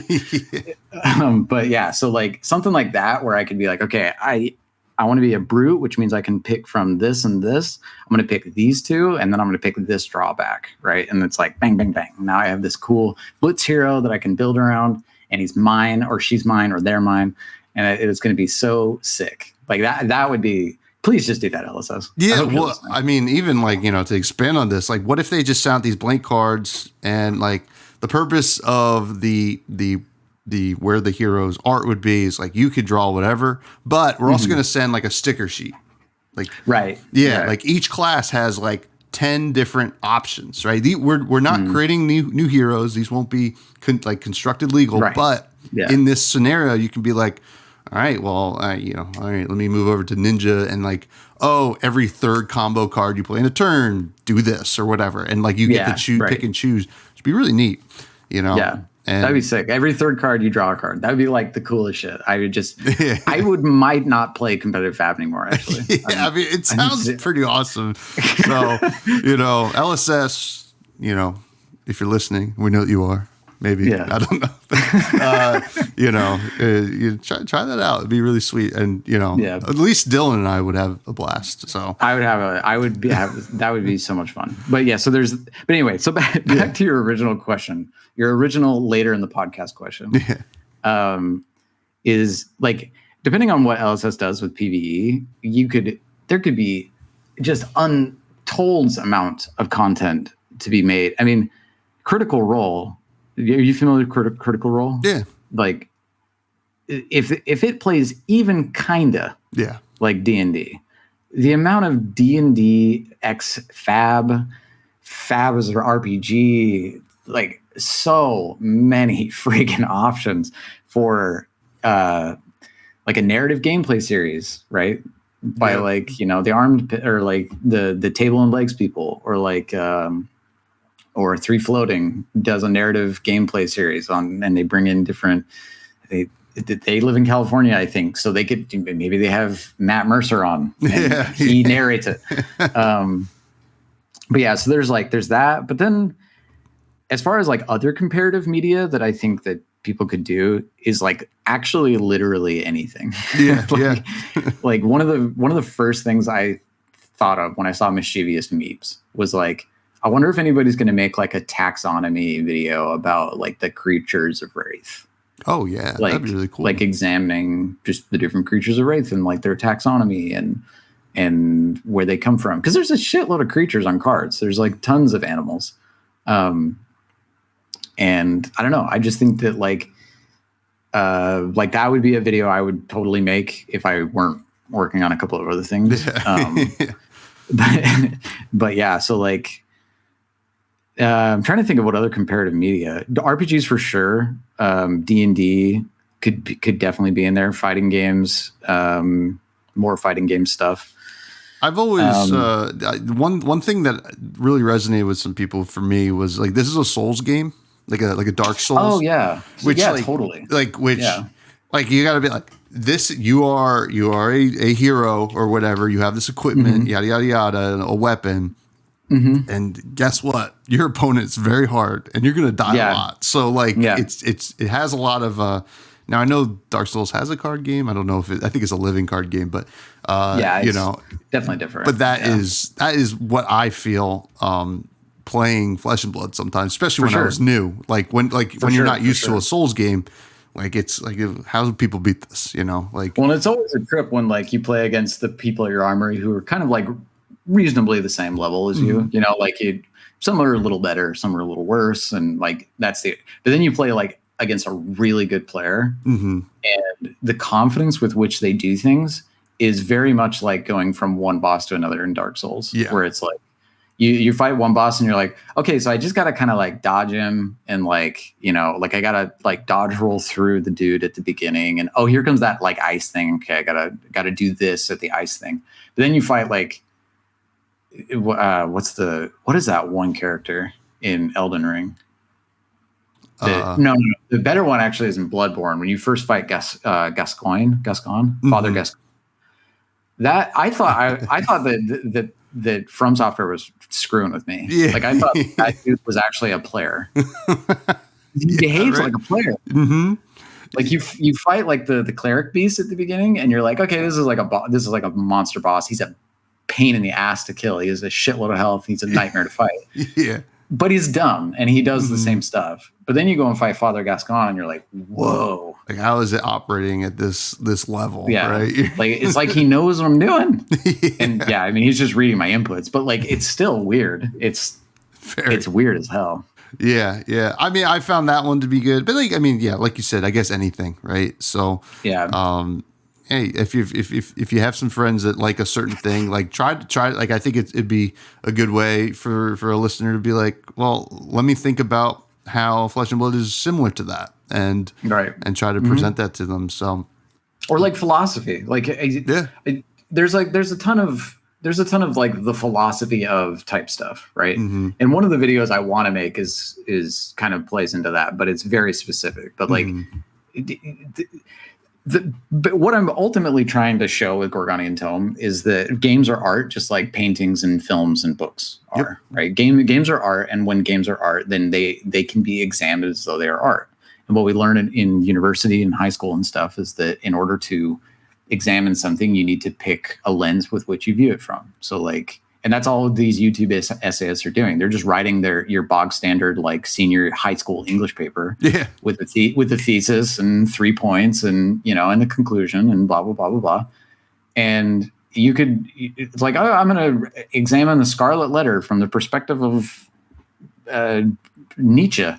But yeah, so like something like that where I could be like, okay, I want to be a brute, which means I can pick from this and this. I'm going to pick these two, and then I'm going to pick this drawback, right? And it's like bang, bang, bang. Now I have this cool blitz hero that I can build around, and he's mine, or she's mine, or they're mine, and it's going to be so sick. Like that would be. Please just do that, LSS. Yeah, well, I mean, even like, you know, to expand on this, like, what if they just sent out these blank cards, and like the purpose of the where the hero's art would be is like you could draw whatever, but we're also going to send like a sticker sheet. Like, right. Yeah. Right. Like each class has like 10 different options, right? We're not creating new heroes. These won't be constructed legal, right. but in this scenario, you can be like, all right, well, you know, all right, let me move over to Ninja, and like, oh, every third combo card you play in a turn, do this or whatever. And like you get to choose, pick and choose. It'd be really neat, you know? Yeah. And that'd be sick. Every third card you draw a card. That would be like the coolest shit. I would just, I might not play competitive FaB anymore, actually. I mean, it sounds pretty awesome. So, you know, LSS, you know, if you're listening, we know that you are. Maybe, I don't know. You know, you try that out. It'd be really sweet. And, you know, at least Dylan and I would have a blast. So that would be so much fun. But yeah, but anyway, so back to your original question, your original later in the podcast question, is like, depending on what LSS does with PvE, there could be just untold amount of content to be made. I mean, Critical Role. Are you familiar with Critical Role? Yeah. Like, if it plays even kinda like D&D, the amount of D&D x FaB as an RPG, like so many freaking options for like a narrative gameplay series, right? By like, you know, the armed or like the table and legs people, or like or Three Floating does a narrative gameplay series and they bring in different. They live in California, I think, so maybe they have Matt Mercer on. And he narrates it. But yeah, so there's that. But then, as far as like other comparative media that I think that people could do is like actually literally anything. Like one of the first things I thought of when I saw Mischievous Meeps was like, I wonder if anybody's going to make like a taxonomy video about like the creatures of Wraith. Oh yeah, like, that'd be really cool. Like examining just the different creatures of Wraith and like their taxonomy and where they come from. Because there's a shitload of creatures on cards. There's like tons of animals. And I don't know. I just think that like that would be a video I would totally make if I weren't working on a couple of other things. But yeah, so like. I'm trying to think of what other comparative media. The RPGs for sure. D&D could definitely be in there. Fighting games, more fighting game stuff. I've always one thing that really resonated with some people for me was like, this is a Souls game, like a Dark Souls. Oh yeah, which like, totally. Like like you got to be like this. You are a hero or whatever. You have this equipment, yada yada yada, a weapon. And guess what? Your opponent's very hard, and you're gonna die a lot. So like, it has a lot of. Now I know Dark Souls has a card game. I don't know if I think it's a living card game, but you know, definitely different. But that is what I feel playing Flesh and Blood sometimes, especially when I was new. Like when you're not used to a Souls game. Like it's like, how do people beat this? You know, like. Well, it's always a trip when like you play against the people at your armory who are kind of like reasonably the same level as you know, like some are a little better, some are a little worse, and like but then you play like against a really good player, and the confidence with which they do things is very much like going from one boss to another in Dark Souls, where it's like you fight one boss and you're like, okay, so I just gotta kind of like dodge him and like, you know, like I gotta like dodge roll through the dude at the beginning, and here comes that like ice thing. Okay, I gotta do this at the ice thing. But then you fight like what is that one character in Elden Ring? No, The better one actually is in Bloodborne when you first fight Gascoigne, Father Gascoigne. That I thought that From Software was screwing with me. Yeah. Like I thought that dude was actually a player. He behaves like a player. Mm-hmm. Like you fight like the cleric beast at the beginning, and you're like, okay, this is like a monster boss. He's a pain in the ass to kill. He has a shitload of health. He's a nightmare to fight. Yeah. But he's dumb, and he does the same stuff. But then you go and fight Father Gascoigne, and you're like, whoa. Like, how is it operating at this level? Yeah. Right. Like, it's like he knows what I'm doing. And yeah, I mean, he's just reading my inputs, but like, it's still weird. It's weird as hell. Yeah. Yeah. I mean, I found that one to be good, but like, I mean, yeah, like you said, I guess anything, right? So, yeah. Hey, if you have some friends that like a certain thing, like try. Like, I think it'd be a good way for a listener to be like, well, let me think about how Flesh and Blood is similar to that, and try to present that to them. So, or like philosophy, like there's a ton of like the philosophy of type stuff, right? Mm-hmm. And one of the videos I want to make is kind of plays into that, but it's very specific. But like. But what I'm ultimately trying to show with Gorganian Tome is that games are art, just like paintings and films and books are, right? Games are art, and when games are art, then they can be examined as though they are art. And what we learn in university and high school and stuff is that in order to examine something, you need to pick a lens with which you view it from. So like, and that's all these YouTube essayists are doing. They're just writing your bog standard like senior high school English paper with the thesis and 3 points and and the conclusion and blah blah blah blah blah. And it's like, oh, I'm going to examine the Scarlet Letter from the perspective of Nietzsche.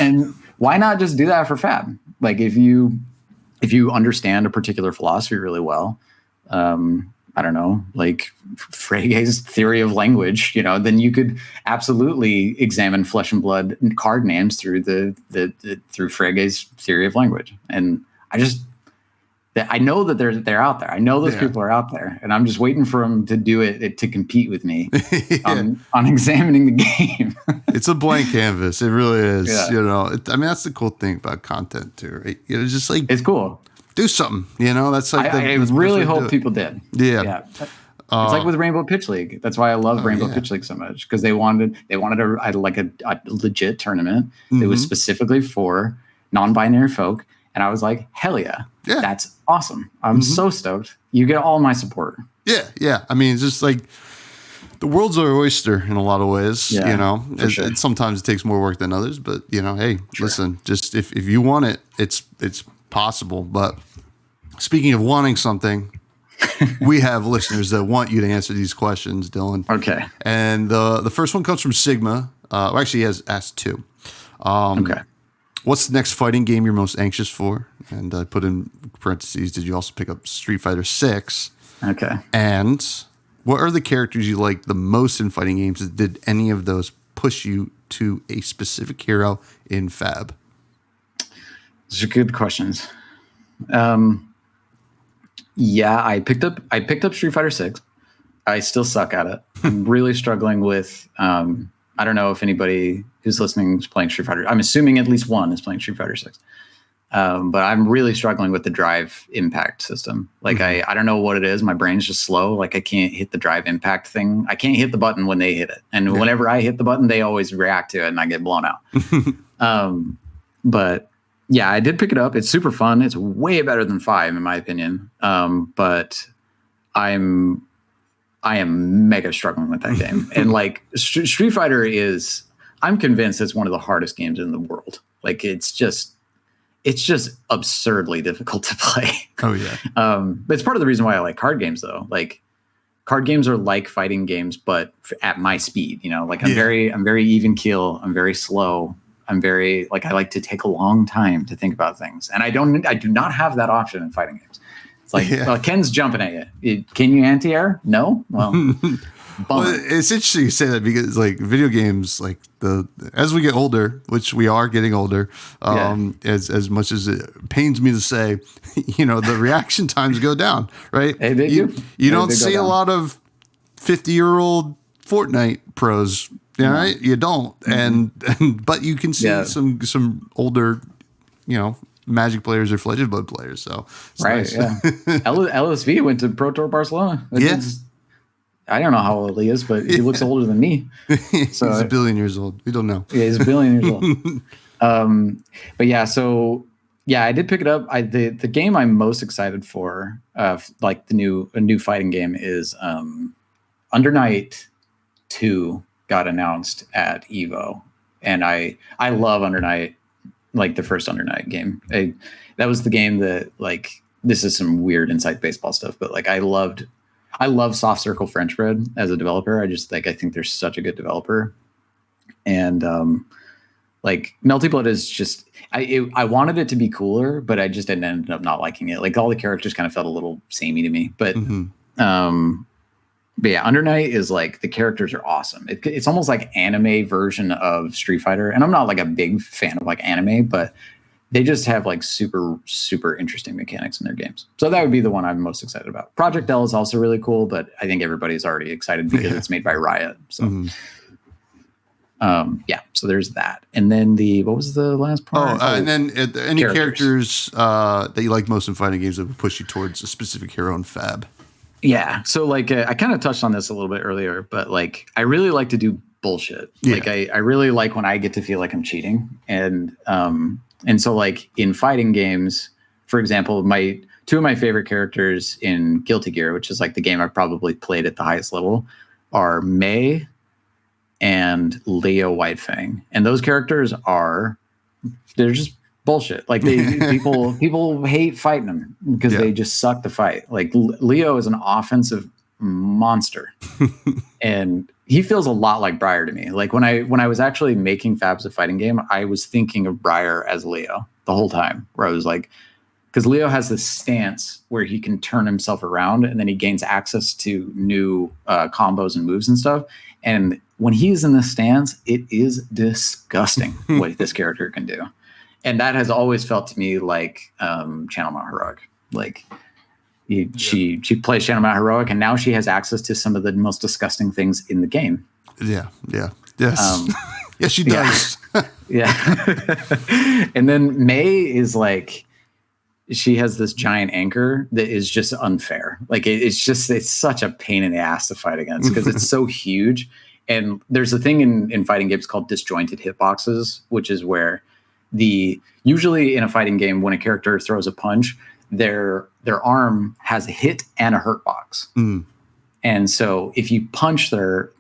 And why not just do that for FaB? Like if you understand a particular philosophy really well. I don't know, like Frege's theory of language, then you could absolutely examine Flesh and Blood card names through through Frege's theory of language. And I know that they're out there. I know those people are out there, and I'm just waiting for them to do it to compete with me on examining the game. It's a blank canvas. It really is. Yeah. I mean, that's the cool thing about content too, right? Just like it's cool. Do something, That's like I really hope people did. Yeah. It's like with Rainbow Pitch League. That's why I love Rainbow Pitch League so much, because they wanted a legit tournament that was specifically for non-binary folk, and I was like, hell yeah, that's awesome. I'm so stoked. You get all my support. Yeah. I mean, it's just like the world's our oyster in a lot of ways. Yeah, sometimes it takes more work than others, but hey, listen, just if you want it, it's possible. But speaking of wanting something, we have listeners that want you to answer these questions, Dylan. Okay. And the first one comes from Sigma. Actually, he has asked two. Okay. What's the next fighting game you're most anxious for? And I put in parentheses, did you also pick up Street Fighter 6? Okay. And what are the characters you like the most in fighting games? Did any of those push you to a specific hero in FaB? Those are good questions. Yeah, I picked up Street Fighter 6. I still suck at it. I'm really struggling with I don't know if anybody who's listening is playing Street Fighter. I'm assuming at least one is playing Street Fighter 6. But I'm really struggling with the drive impact system. Like I don't know what it is. My brain's just slow. Like I can't hit the drive impact thing. I can't hit the button when they hit it. And whenever I hit the button, they always react to it and I get blown out. But yeah, I did pick it up. It's super fun. It's way better than 5 in my opinion. But I am mega struggling with that game. And like Street Fighter I'm convinced it's one of the hardest games in the world. Like it's just absurdly difficult to play. Oh yeah. But it's part of the reason why I like card games though. Like card games are like fighting games, but at my speed, like I'm very even keel. I'm very slow. I'm very I like to take a long time to think about things. And I do not have that option in fighting games. It's like, well, Ken's jumping at you. Can you anti-air? No? Well, well, it's interesting you say that because like video games, like as we get older, which we are getting older, as much as it pains me to say, the reaction times go down, right? Hey, you don't see a lot of 50-year-old Fortnite pros Yeah, right. You don't, and but you can see some older, Magic players or Fledged Blood players. So it's right, nice. yeah. LSV went to Pro Tour Barcelona. I don't know how old he is, but he looks older than me. So he's a billion years old. We don't know. Yeah, he's a billion years old. But yeah, so yeah, I did pick it up. The game I'm most excited for, like a new fighting game, is Under Night 2 got announced at Evo, and I love Under Night, like the first Under Night game. That was the game that, like, this is some weird inside baseball stuff, but like I love Soft Circle French Bread as a developer. I think they're such a good developer, and like Melty Blood is just I wanted it to be cooler, but I just ended up not liking it. Like all the characters kind of felt a little samey to me, but but yeah, Under Night is like, the characters are awesome. It's almost like anime version of Street Fighter, and I'm not like a big fan of like anime, but they just have like super, super interesting mechanics in their games. So that would be the one I'm most excited about. Project L is also really cool, but I think everybody's already excited because it's made by Riot. So yeah, so there's that. And then what was the last part? And then any characters that you like most in fighting games that would push you towards a specific hero in FaB. Yeah. So like I kind of touched on this a little bit earlier, but like I really like to do bullshit. Yeah. Like I really like when I get to feel like I'm cheating. And so like in fighting games, for example, two of my favorite characters in Guilty Gear, which is like the game I've probably played at the highest level, are Mei and Leo Whitefang. And those characters they're just bullshit. Like people hate fighting them because they just suck to fight. Like Leo is an offensive monster, and he feels a lot like Briar to me. Like when I was actually making FaB as a fighting game, I was thinking of Briar as Leo the whole time. Where I was like, because Leo has this stance where he can turn himself around, and then he gains access to new combos and moves and stuff. And when he's in this stance, it is disgusting what this character can do. And that has always felt to me like Channel Mount Heroic. Like she plays Channel Mount Heroic, and now she has access to some of the most disgusting things in the game. Yeah. Yes. Yes, she does. Yeah. And then Mei is like, she has this giant anchor that is just unfair. Like it's such a pain in the ass to fight against because it's so huge. And there's a thing in fighting games called disjointed hitboxes, which is where usually in a fighting game, when a character throws a punch, their arm has a hit and a hurt box. And so if you punch their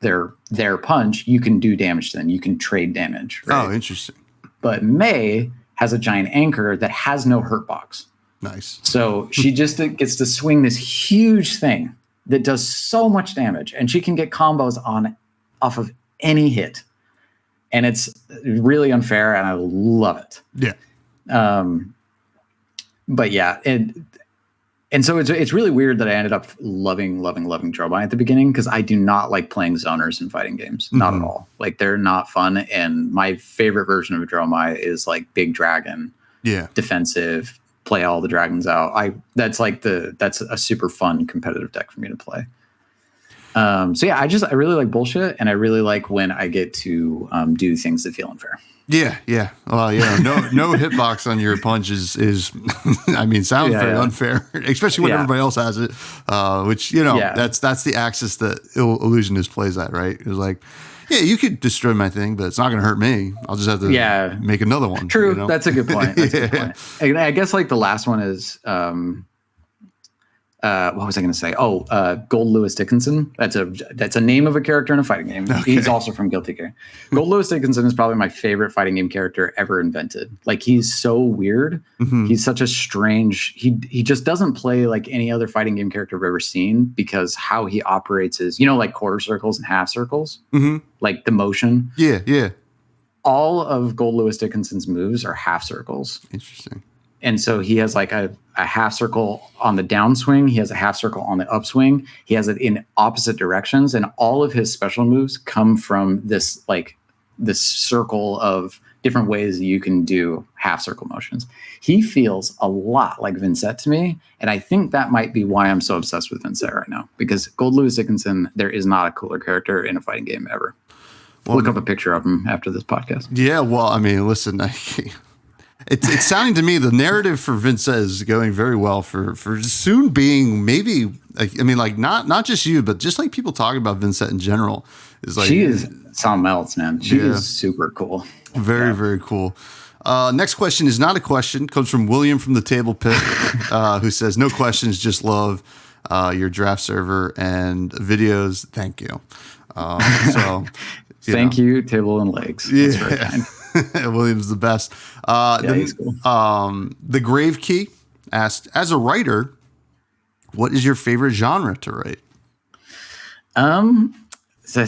punch, you can do damage to them. You can trade damage. Right? Oh, interesting. But Mei has a giant anchor that has no hurt box. Nice. So she just gets to swing this huge thing that does so much damage, and she can get combos off of any hit. And it's really unfair, and I love it. Yeah. But yeah, and so it's really weird that I ended up loving Dromai at the beginning, because I do not like playing zoners in fighting games. Not at all. Like, they're not fun. And my favorite version of Dromai is like big dragon, defensive, play all the dragons out. That's a super fun competitive deck for me to play. So yeah, I really like bullshit, and I really like when I get to do things that feel unfair. Yeah. Well, yeah. No hitbox on your punch is I mean, sounds very unfair, especially when everybody else has it. Which that's the axis that Illusionist plays at, right? It's like, yeah, you could destroy my thing, but it's not going to hurt me. I'll just have to make another one. True, that's a good point. That's a good point. And I guess like the last one is. What was I going to say? Gold Lewis Dickinson. That's a name of a character in a fighting game. Okay. He's also from Guilty Gear. Gold Lewis Dickinson is probably my favorite fighting game character ever invented. Like, he's so weird. He's such a strange. He just doesn't play like any other fighting game character I've ever seen, because how he operates is, like quarter circles and half circles, like the motion. Yeah. All of Gold Lewis Dickinson's moves are half circles. Interesting. And so he has like a half circle on the downswing. He has a half circle on the upswing. He has it in opposite directions. And all of his special moves come from this circle of different ways that you can do half circle motions. He feels a lot like Vincent to me. And I think that might be why I'm so obsessed with Vincent right now. Because Gold Lewis Dickinson, there is not a cooler character in a fighting game ever. look up a picture of him after this podcast. Yeah, well, I mean, listen, it's sounding to me the narrative for Vincent is going very well for soon being maybe. Like, I mean, like not just you, but just like people talking about Vincent in general is like she is something else, man. She is super cool. Very, very cool. Next question is not a question. Comes from William from the Table Pit, who says, "No questions, just love your draft server and videos. Thank you." Thank you, Table and Legs. That's very kind. William's the best. He's cool. The Grave Key asked, as a writer, what is your favorite genre to write? So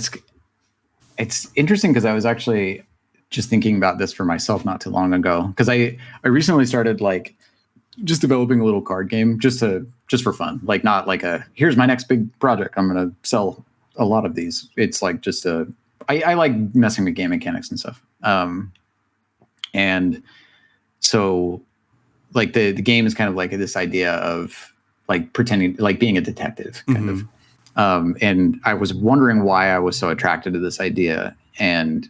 it's interesting because I was actually just thinking about this for myself not too long ago, because I recently started like just developing a little card game just for fun, like not like here's my next big project, I'm gonna sell a lot of these. It's like just I like messing with game mechanics and stuff. And so like the game is kind of like this idea of like pretending, like being a detective kind of. And I was wondering why I was so attracted to this idea. And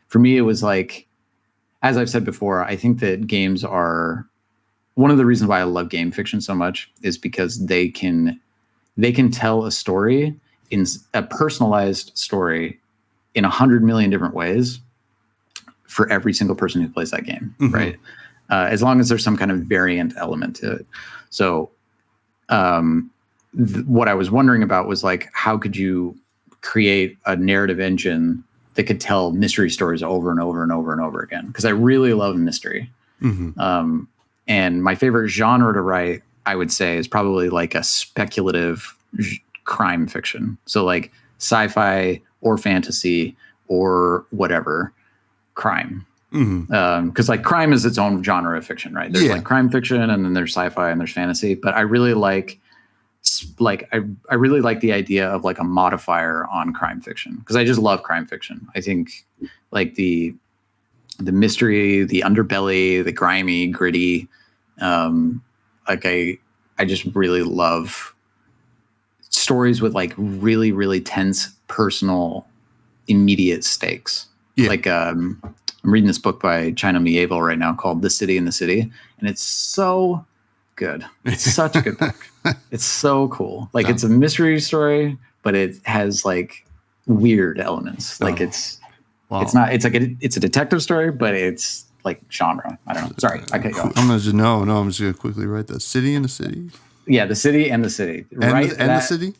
for me, it was like, as I've said before, I think that games are one of the reasons why I love game fiction so much is because they can tell a story, in a personalized story, in 100 million different ways for every single person who plays that game, right? As long as there's some kind of variant element to it. So what I was wondering about was like, how could you create a narrative engine that could tell mystery stories over and over and over and over again? Because I really love mystery. And my favorite genre to write, I would say, is probably like a speculative crime fiction. So like sci-fi or fantasy or whatever crime. Because like crime is its own genre of fiction, right? There's like crime fiction, and then there's sci-fi and there's fantasy. But I really like I really like the idea of like a modifier on crime fiction, because I just love crime fiction. I think like the mystery, the underbelly, the grimy, gritty. Like I just really love stories with like really, really tense, personal, immediate stakes. Like I'm reading this book by China Mieville right now called The City in the City, and it's so good. It's such a good book. It's so cool. Like it's a mystery story, but it has like weird elements. Like it's not, it's like it's a detective story, but it's like genre. I don't know. Sorry, I cut you off. I'm just I'm just gonna quickly write that. City in the City. Yeah, The City and the City. The City.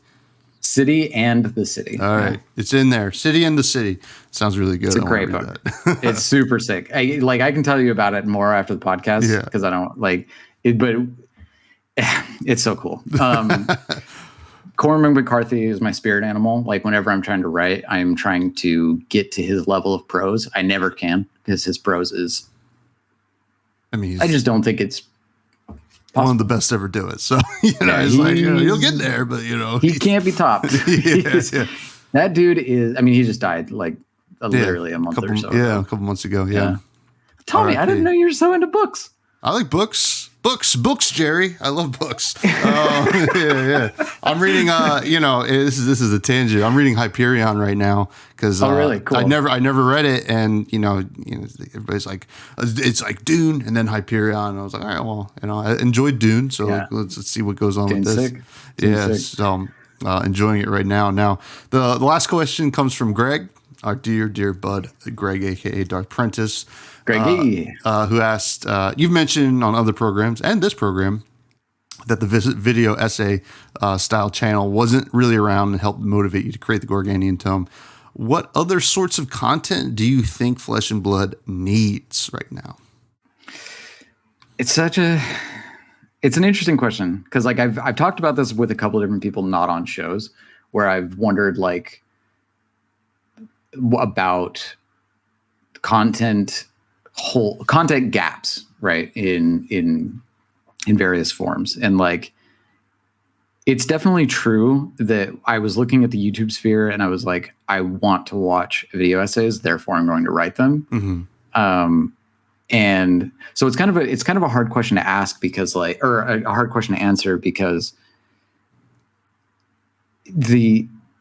City and the City. All right, it's in there. City and the City. Sounds really good. It's a great book. It's super sick. I can tell you about it more after the podcast, because I don't like it, but it's so cool. Cormac McCarthy is my spirit animal. Like whenever I'm trying to write, I'm trying to get to his level of prose. I never can, because his prose is. I mean, I just don't think it's possible. One of the best to ever do it. So it's like you'll get there, but he can't be topped. That dude is. I mean, he just died like literally a month or so. Yeah, a couple months ago. Yeah. Tommy, I didn't know you were so into books. I like books. Books, Jerry. I love books. I'm reading. This is a tangent. I'm reading Hyperion right now because really cool. I never read it, and everybody's like, it's like Dune and then Hyperion. And I was like, all right, well, I enjoyed Dune, so let's see what goes on Dune's with this. Sick. So enjoying it right now. Now the last question comes from Greg, our dear bud, Greg, aka Dark Prentice. Greggy. Who asked, you've mentioned on other programs and this program that the video essay style channel wasn't really around and helped motivate you to create the Gorganian Tome. What other sorts of content do you think Flesh and Blood needs right now? It's an interesting question, because like I've talked about this with a couple of different people not on shows, where I've wondered like about content gaps, right, in various forms. And like it's definitely true that I was looking at the YouTube sphere and I was like, I want to watch video essays, therefore I'm going to write them. And so it's kind of a hard question to ask, because like, or a hard question to answer, because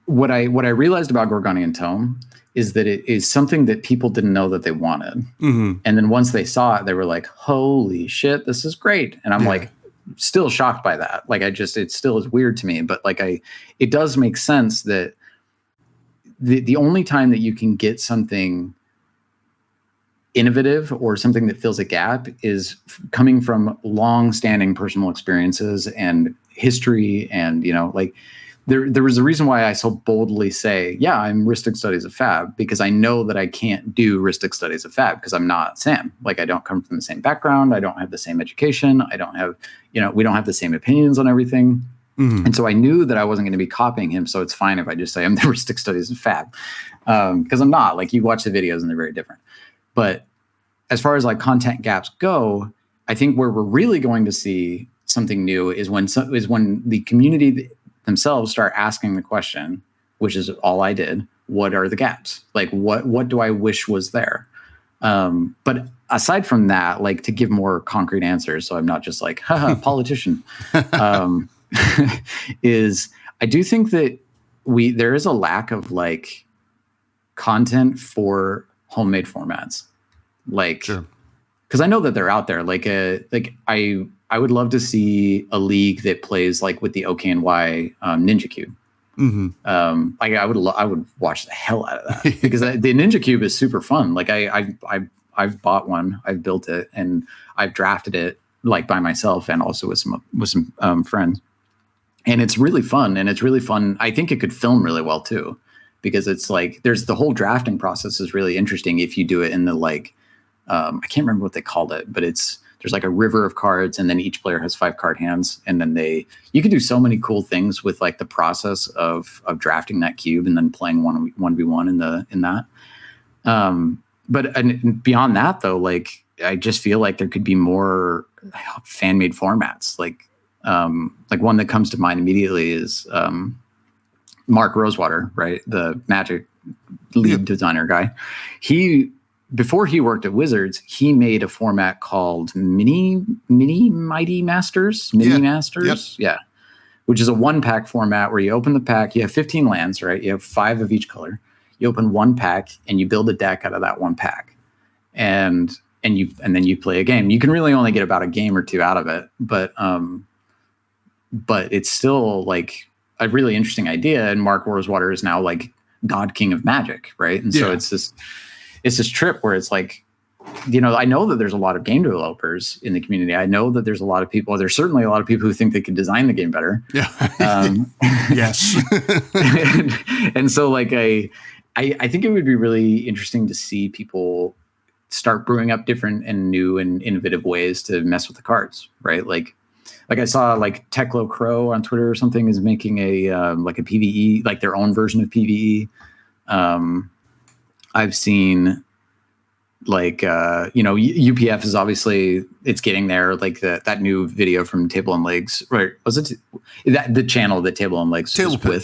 what I realized about Gorganian Tome is that it is something that people didn't know that they wanted. And then once they saw it, they were like, holy shit, this is great. And I'm like, still shocked by that. Like, it still is weird to me, but like, it does make sense that the only time that you can get something innovative or something that fills a gap is coming from long-standing personal experiences and history. And, like, there was a reason why I so boldly say, yeah, I'm Ristic Studies of FaB, because I know that I can't do Ristic Studies of FaB because I'm not Sam. Like, I don't come from the same background. I don't have the same education. I don't have, we don't have the same opinions on everything. And so I knew that I wasn't going to be copying him. So it's fine if I just say I'm the Ristic Studies of FaB, because I'm not. Like, you watch the videos and they're very different. But as far as like content gaps go, I think where we're really going to see something new is when the community themselves start asking the question, which is all I did. What are the gaps? Like, what do I wish was there? But aside from that, like, to give more concrete answers, so I'm not just like, haha, politician, is I do think that there is a lack of like content for homemade formats. Like, because I know that they're out there. Like I would love to see a league that plays like with the OKNY Ninja Cube. Like I would watch the hell out of that because the Ninja Cube is super fun. Like I've bought one, I've built it, and I've drafted it like by myself and also with some friends. And it's really fun. And it's really fun. I think it could film really well too, because it's like there's the whole drafting process is really interesting if you do it in the like. I can't remember what they called it, but there's like a river of cards, and then each player has 5 card hands, and then you can do so many cool things with like the process of drafting that cube and then playing 1v1 in that. But beyond that though, like I just feel like there could be more fan made formats. Like one that comes to mind immediately is Mark Rosewater, right? The Magic lead designer guy. Before he worked at Wizards, he made a format called Mini Masters, yeah, which is a 1-pack format where you open the pack. You have 15 lands, right? You have 5 of each color. You open 1 pack and you build a deck out of that 1 pack, and then you play a game. You can really only get about a game or 2 out of it, but it's still like a really interesting idea. And Mark Rosewater is now like God King of Magic, right? And so it's this trip where it's like, I know that there's a lot of game developers in the community. I know that there's certainly a lot of people who think they could design the game better. Yeah. Yes. and so like, I think it would be really interesting to see people start brewing up different and new and innovative ways to mess with the cards, right? Like I saw like Teklo Crow on Twitter or something is making like a PvE, like their own version of PvE. I've seen like, UPF is obviously it's getting there. Like that new video from Table and Legs, right? Was it the channel that Table and Legs Table Pit.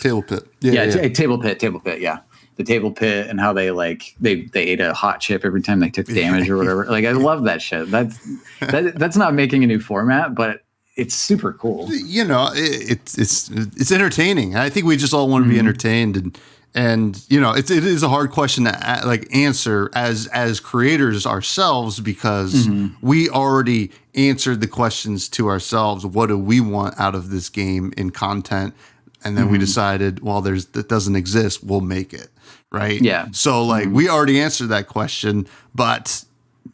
Yeah. Table Pit. Yeah. The Table Pit and how they like, they ate a hot chip every time they took damage or whatever. Like, I love that shit. That's not making a new format, but it's super cool. It's entertaining. I think we just all want to be entertained, and it is a hard question to like answer as creators ourselves, because we already answered the questions to ourselves. What do we want out of this game in content? And then we decided, well, that doesn't exist. We'll make it, right? Yeah. So like we already answered that question, but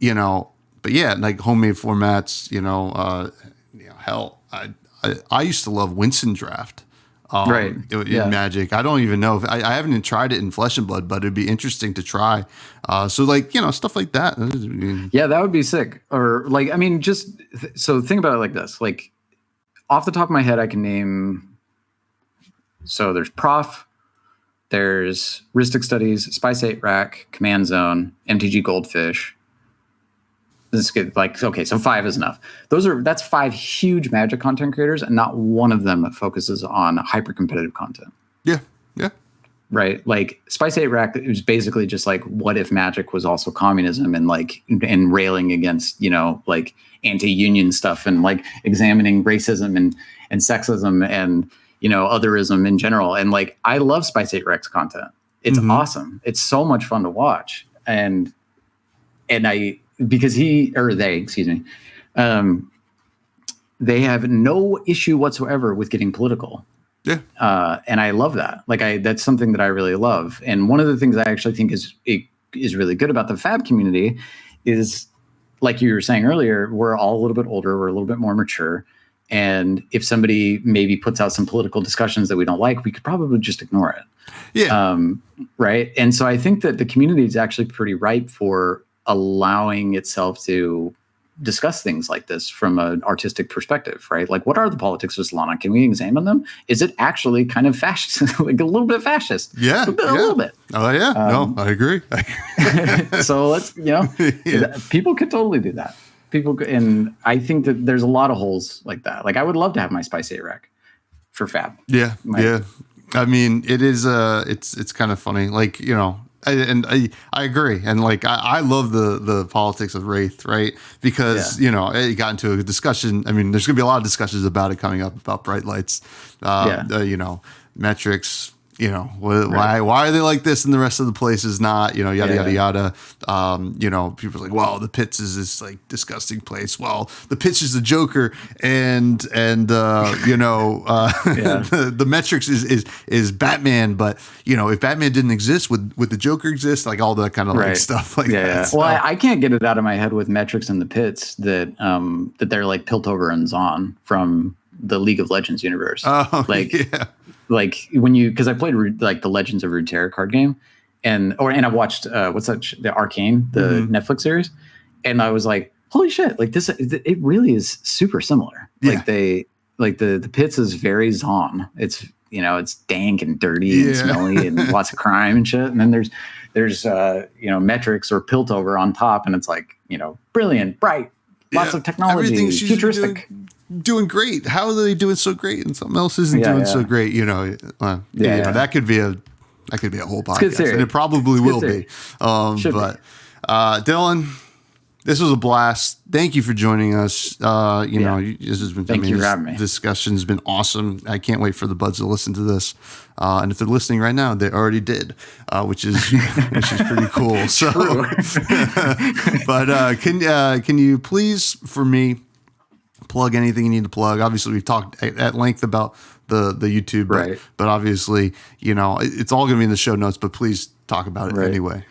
yeah, like homemade formats. Hell, I used to love Winston Draft. In Magic. I don't even know if I haven't even tried it in Flesh and Blood, but it'd be interesting to try. So like, stuff like that. Yeah, that would be sick. Or like, I mean, so think about it like this, like off the top of my head, I can name, so there's Prof, there's Ristic Studies, Spice 8 Rack, Command Zone, MTG Goldfish. This is good. Like, okay, so 5 is enough. That's 5 huge Magic content creators, and not one of them focuses on hyper competitive content. Yeah. Right. Like Spice 8 Rack, it was basically just like, what if Magic was also communism, and railing against, like anti-union stuff, and like examining racism and sexism and otherism in general. And like, I love Spice 8 Rex content. It's awesome. It's so much fun to watch. And because excuse me, they have no issue whatsoever with getting political. Yeah. And I love that. Like, that's something that I really love. And one of the things I actually think is really good about the FaB community is, like you were saying earlier, we're all a little bit older, we're a little bit more mature. And if somebody maybe puts out some political discussions that we don't like, we could probably just ignore it. Yeah. Right. And so I think that the community is actually pretty ripe for allowing itself to discuss things like this from an artistic perspective, right? Like, what are the politics of Solana? Can we examine them? Is it actually kind of fascist, like a little bit fascist? Yeah. A little bit. Oh, yeah. No, I agree. So let's, people could totally do that. And I think that there's a lot of holes like that. Like, I would love to have my Spice 8 Rec for FaB. Yeah. Yeah. I mean, it is, it's kind of funny. Like, I agree. And like, I love the politics of Wraith, right? Because, it got into a discussion. I mean, there's going to be a lot of discussions about it coming up about bright lights, metrics, why are they like this and the rest of the place is not, yada, yada, yada. People are like, well, the pits is this like disgusting place. Well, the pits is the Joker and the metrics is Batman. But, if Batman didn't exist, would the Joker exist? Like all that kind of like stuff like that. Yeah. So. Well, I can't get it out of my head with metrics in the pits that they're like Piltover and Zon from the League of Legends universe. Oh, yeah. Like because I played like the Legends of Runeterra card game, and I watched the Arcane, the Netflix series, and I was like, holy shit! Like this, it really is super similar. Yeah. Like the pits is very Zon. It's it's dank and dirty and smelly and lots of crime and shit. And then there's metrics or Piltover on top, and it's like brilliant, bright, lots of technology, futuristic. Doing great. How are they doing so great? And something else isn't doing so great. That could be a whole podcast, and it probably will be. Dylan, this was a blast. Thank you for joining us. This has been. Thank you for having me. Discussion's been awesome. I can't wait for the buds to listen to this. And if they're listening right now, they already did, which is pretty cool. So, but can you please for me plug anything you need to plug? Obviously, we've talked at length about the YouTube, right? But obviously, it's all going to be in the show notes. But please talk about it anyway.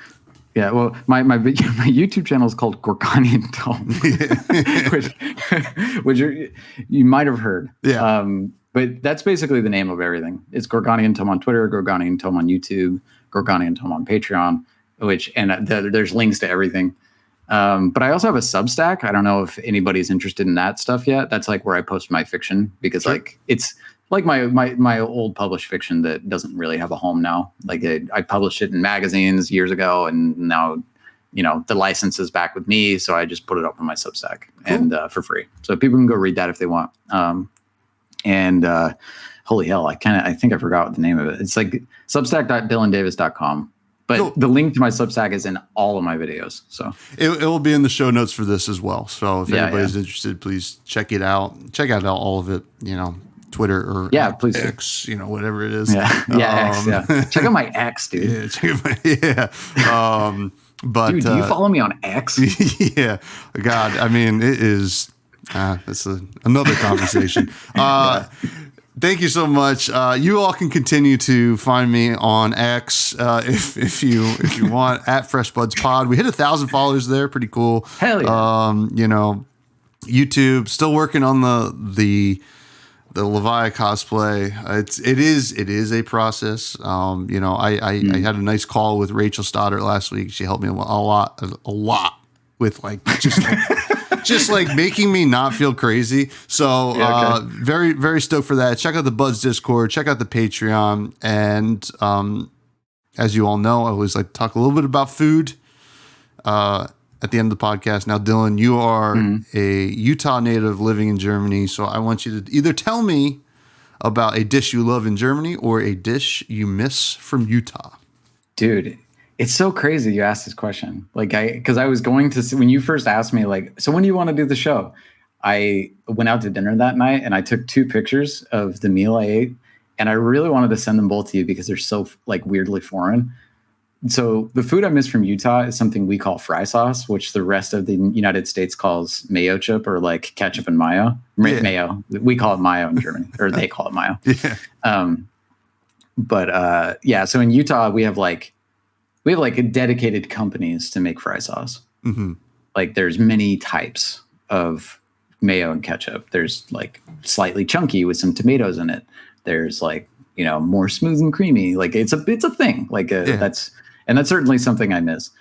Yeah, well, my YouTube channel is called Gorganian Tome, which you might have heard. Yeah. But that's basically the name of everything. It's Gorganian Tome on Twitter, Gorganian Tome on YouTube, Gorganian Tome on Patreon, there's links to everything. But I also have a Substack. I don't know if anybody's interested in that stuff yet. That's like where I post my fiction because like it's like my old published fiction that doesn't really have a home now. Like I published it in magazines years ago, and now the license is back with me, so I just put it up on my Substack and for free. So people can go read that if they want. Holy hell, I think I forgot what the name of it. It's like substack.dylandavis.com. But the link to my Substack is in all of my videos. So it will be in the show notes for this as well. So if anybody's interested, please check it out. Check out all of it, Twitter or please X, whatever it is. X. Check out my X, dude. Yeah, check out my but dude, do you follow me on X? Yeah. God, I mean, it is that's another conversation. Thank you so much. You all can continue to find me on X if you want at Fresh Buds Pod. We hit 1,000 followers there, pretty cool. Hell yeah. YouTube still working on the Levi cosplay. It is a process. I had a nice call with Rachel Stoddard last week. She helped me a lot with just like making me not feel crazy. So very, very stoked for that. Check out the Buds Discord, check out the Patreon. And as you all know, I always like to talk a little bit about food at the end of the podcast. Now, Dylan, you are a Utah native living in Germany. So I want you to either tell me about a dish you love in Germany or a dish you miss from Utah. Dude, it's so crazy you asked this question. Because I was going to, when you first asked me, so when do you want to do the show? I went out to dinner that night and I took 2 pictures of the meal I ate. and I really wanted to send them both to you because they're so like weirdly foreign. So the food I miss from Utah is something we call fry sauce, which the rest of the United States calls mayo chip or like ketchup and mayo. Yeah. Mayo. We call it mayo in Germany, or they call it mayo. Yeah. So in Utah we have like dedicated companies to make fry sauce. Mm-hmm. Like there's many types of mayo and ketchup. There's like slightly chunky with some tomatoes in it. There's like, more smooth and creamy. Like it's a thing. Like that's certainly something I miss.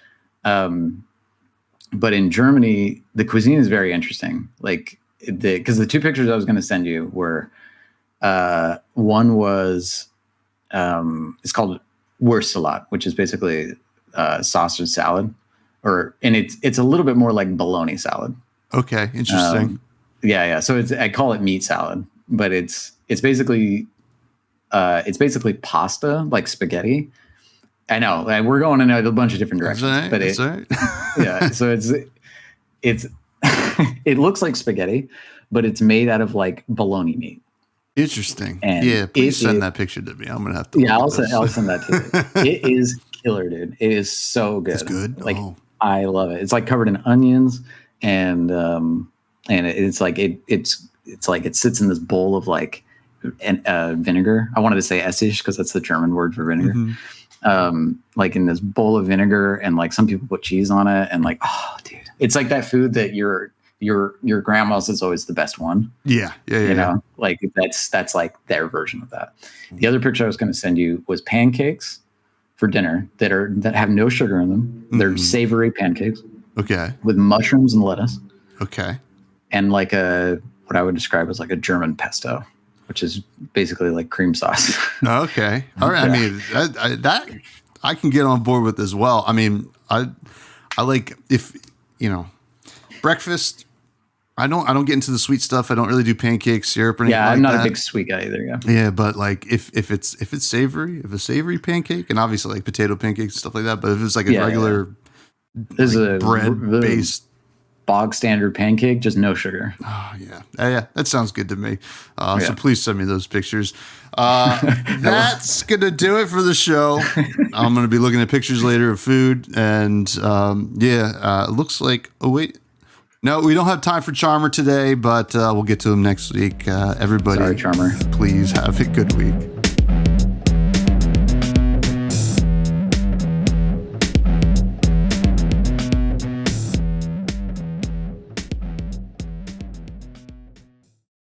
But in Germany, the cuisine is very interesting. Like because the two pictures I was going to send you were, one was, it's called Wurstsalat, which is basically sausage salad, and it's a little bit more like bologna salad. Okay, interesting. So I call it meat salad, but it's basically pasta, like spaghetti. I know we're going in a bunch of different directions, but yeah. So it's it looks like spaghetti, but it's made out of like bologna meat. Interesting. And please send that picture to me. I'm gonna have to. Yeah, I'll send that to you. It is killer, dude. It is so good. It's good. Like I love it. It's like covered in onions, and it's like it sits in this bowl of like vinegar. I wanted to say Essig because that's the German word for vinegar. Mm-hmm. Like in this bowl of vinegar, and like some people put cheese on it, and like, oh, dude, it's like that food that your grandma's is always the best one. Yeah. Like that's like their version of that. The other picture I was going to send you was pancakes for dinner that have no sugar in them. Mm-hmm. They're savory pancakes. Okay. With mushrooms and lettuce. Okay. And like what I would describe as like a German pesto, which is basically like cream sauce. Okay. All right. Yeah. I mean, that I can get on board with as well. I mean, I like breakfast. I don't get into the sweet stuff. I don't really do pancakes, syrup, or anything like that. Yeah, I'm not a big sweet guy either. Yeah. Yeah, but like if it's savory, if a savory pancake, and obviously like potato pancakes and stuff like that. But if it's like a regular, this is a bread based bog standard pancake, just no sugar. Oh yeah, that sounds good to me. So please send me those pictures. That's gonna do it for the show. I'm gonna be looking at pictures later of food, and it looks like. Oh wait. No, we don't have time for Charmer today, but we'll get to him next week. Everybody, sorry, Charmer. Please have a good week.